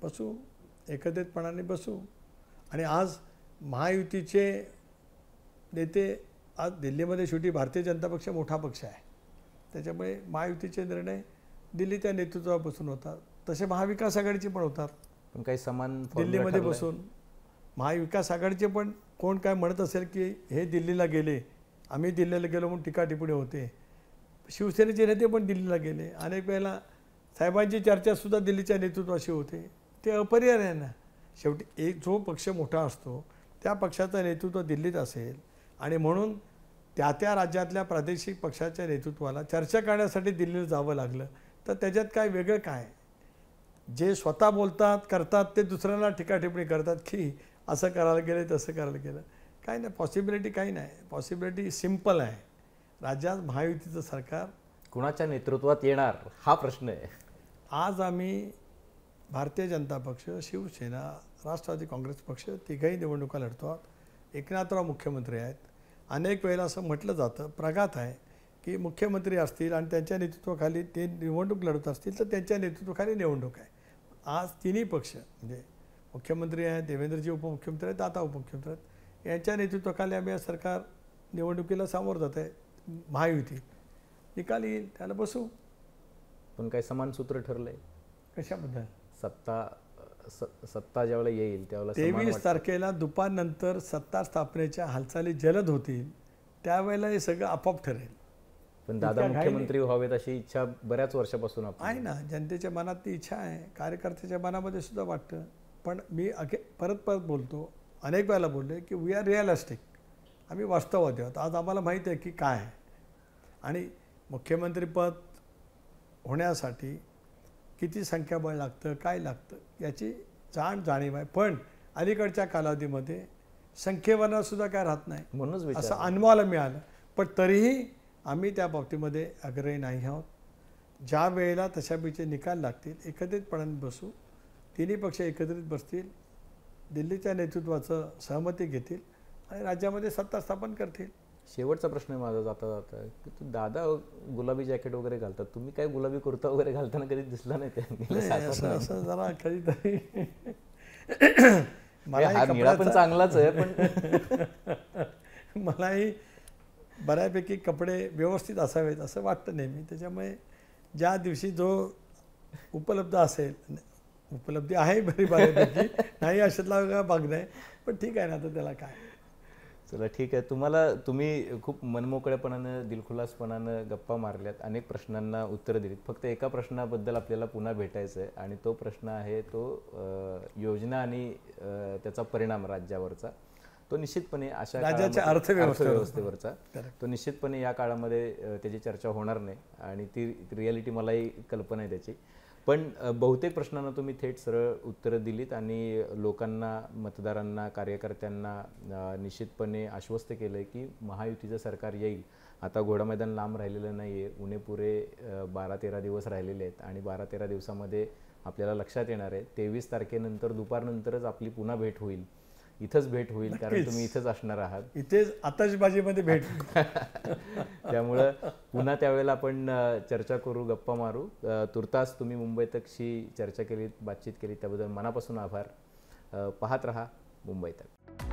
बसू, एकत्रितपणाने बसू. आणि आज महायुतीचे नेते, आज दिल्लीमध्ये शेवटी भारतीय जनता पक्ष मोठा पक्ष आहे, त्याच्यामुळे महायुतीचे निर्णय दिल्लीच्या नेतृत्वापासून होतात. तसे महाविकास आघाडीचे पण होतात, पण काही समान दिल्लीमध्ये बसून. महाविकास आघाडीचे पण कोण काय म्हणत असेल की हे दिल्लीला गेले, आम्ही दिल्लीला गेलो म्हणून टीका टिप्पणी होते. शिवसेनेचे नेते पण दिल्लीला गेले. अनेक वेळेला साहेबांची चर्चासुद्धा दिल्लीच्या नेतृत्वाशी होते. ते अपरिहार्य आहे ना. शेवटी एक जो पक्ष मोठा असतो त्या पक्षाचं नेतृत्व दिल्लीत असेल आणि म्हणून त्या त्या राज्यातल्या प्रादेशिक पक्षाच्या नेतृत्वाला चर्चा करण्यासाठी दिल्लीला जावं लागलं तर त्याच्यात काय वेगळं काय? जे स्वतः बोलतात करतात ते दुसऱ्यांना टीका टिप्पणी करतात की असं करायला गेलं तसं करायला गेलं. काही नाही, पॉसिबिलिटी काही नाही. पॉसिबिलिटी सिम्पल आहे. राज्यात महायुतीचं सरकार कुणाच्या नेतृत्वात येणार हा प्रश्न आहे. आज आम्ही भारतीय जनता पक्ष, शिवसेना, राष्ट्रवादी काँग्रेस पक्ष तिघही निवडणुका लढतो आहोत. एकनाथराव मुख्यमंत्री आहेत. अनेक वेळेला असं म्हटलं जातं, प्रघात आहे की मुख्यमंत्री असतील आणि त्यांच्या नेतृत्वाखाली ते निवडणूक लढत असतील तर त्यांच्या नेतृत्वाखाली निवडणूक आहे. आज तिन्ही पक्ष म्हणजे मुख्यमंत्री आहेत, देवेंद्रजी उपमुख्यमंत्री आहेत, दादा उपमुख्यमंत्री आहेत, यांच्या नेतृत्वाखाली आम्ही सरकार निवडणुकीला सामोरं जात आहे. महायुती निकाल येईल त्याला बसू. पण काही समान सूत्र ठरलंय कशाबद्दल? सत्ता ज्यावेळेला येईल त्यावेळेला 23 तारखेला दुपारनंतर सत्ता स्थापनेच्या हालचाली जलद होतील, त्यावेळेला हे सगळं आपोआप ठरेल. पण दादा मुख्यमंत्री व्हावेत अशी इच्छा बऱ्याच वर्षापासून आहे ना. जनतेच्या मनात ती इच्छा आहे, कार्यकर्त्याच्या मनामध्ये सुद्धा वाटतं. पण मी परत बोलतो, अनेक वेळेला बोलले की वी आर रिअलिस्टिक. आम्ही वास्तववादी आहोत. आज आम्हाला माहीत आहे की काय आहे आणि मुख्यमंत्रीपद होण्यासाठी किती संख्याबळ लागतं, काय लागतं याची जाणीव आहे. पण अलीकडच्या कालावधीमध्ये संख्येवरनं सुद्धा काय राहत नाही, म्हणूनच असं अनुभवाला मिळालं. पण तरीही आम्ही त्या बाबतीमध्ये आग्रही नाही आहोत. ज्या वेळेला तशापैकी निकाल लागतील एकत्रितपणाने बसू. तिन्ही पक्ष एकत्रित बसतील, दिल्लीच्या नेतृत्वाचं सहमती घेतील आणि राज्यामध्ये सत्ता स्थापन करतील. शेवटचा प्रश्न माझा जाता जाता की तू दादा गुलाबी जॅकेट वगैरे घालतात, तुम्ही काय गुलाबी कुर्ता वगैरे घालताना कधी दिसला नाही ते? असं जरा कधीतरी मला पण चांगलाच आहे, पण मलाही बऱ्यापैकी कपडे व्यवस्थित असावेत असं वाटतं नेहमी. त्याच्यामुळे ज्या दिवशी जो उपलब्ध असेल, उपलब्धी आहे बरी बऱ्यापैकी, नाही अशातला भाग नाही, पण ठीक आहे ना, आता त्याला काय. चला ठीक आहे. तुम्ही खूप मनमोकळेपणानं दिलखुलासपणानं गप्पा मारल्यात, अनेक प्रश्नांना उत्तरं दिलीत. फक्त एका प्रश्नाबद्दल आपल्याला पुन्हा भेटायचं आहे आणि तो प्रश्न आहे तो योजना आणि त्याचा परिणाम राज्यावरचा. तो निश्चितपणे अशा राज्याच्या अर्थव्यवस्थेवरचा तो निश्चितपणे या काळामध्ये त्याची चर्चा होणार नाही आणि ती रियालिटी मलाही कल्पना आहे त्याची. पण बहुतेक प्रश्नांना तुम्ही थेट सरळ उत्तरं दिलीत आणि लोकांना, मतदारांना, कार्यकर्त्यांना निश्चितपणे आश्वस्त केलं आहे की महायुतीचं सरकार येईल. आता घोडा मैदान लांब राहिलेलं नाही आहे, उणे पुरे 12-13 दिवस राहिलेले आहेत आणि 12-13 दिवसामध्ये आपल्याला लक्षात येणार आहे 23 तारखेनंतर दुपारनंतरच आपली पुन्हा भेट होईल, इथंच भेट होईल, कारण तुम्ही इथंच असणार आहात, इथेच आतषबाजीमध्ये भेट. त्यामुळं पुन्हा त्यावेळेला आपण चर्चा करू, गप्पा मारू. तुर्तास तुम्ही मुंबई तकशी चर्चा केलीत, बातचीत केली त्याबद्दल मनापासून आभार. पाहत रहा मुंबई तक.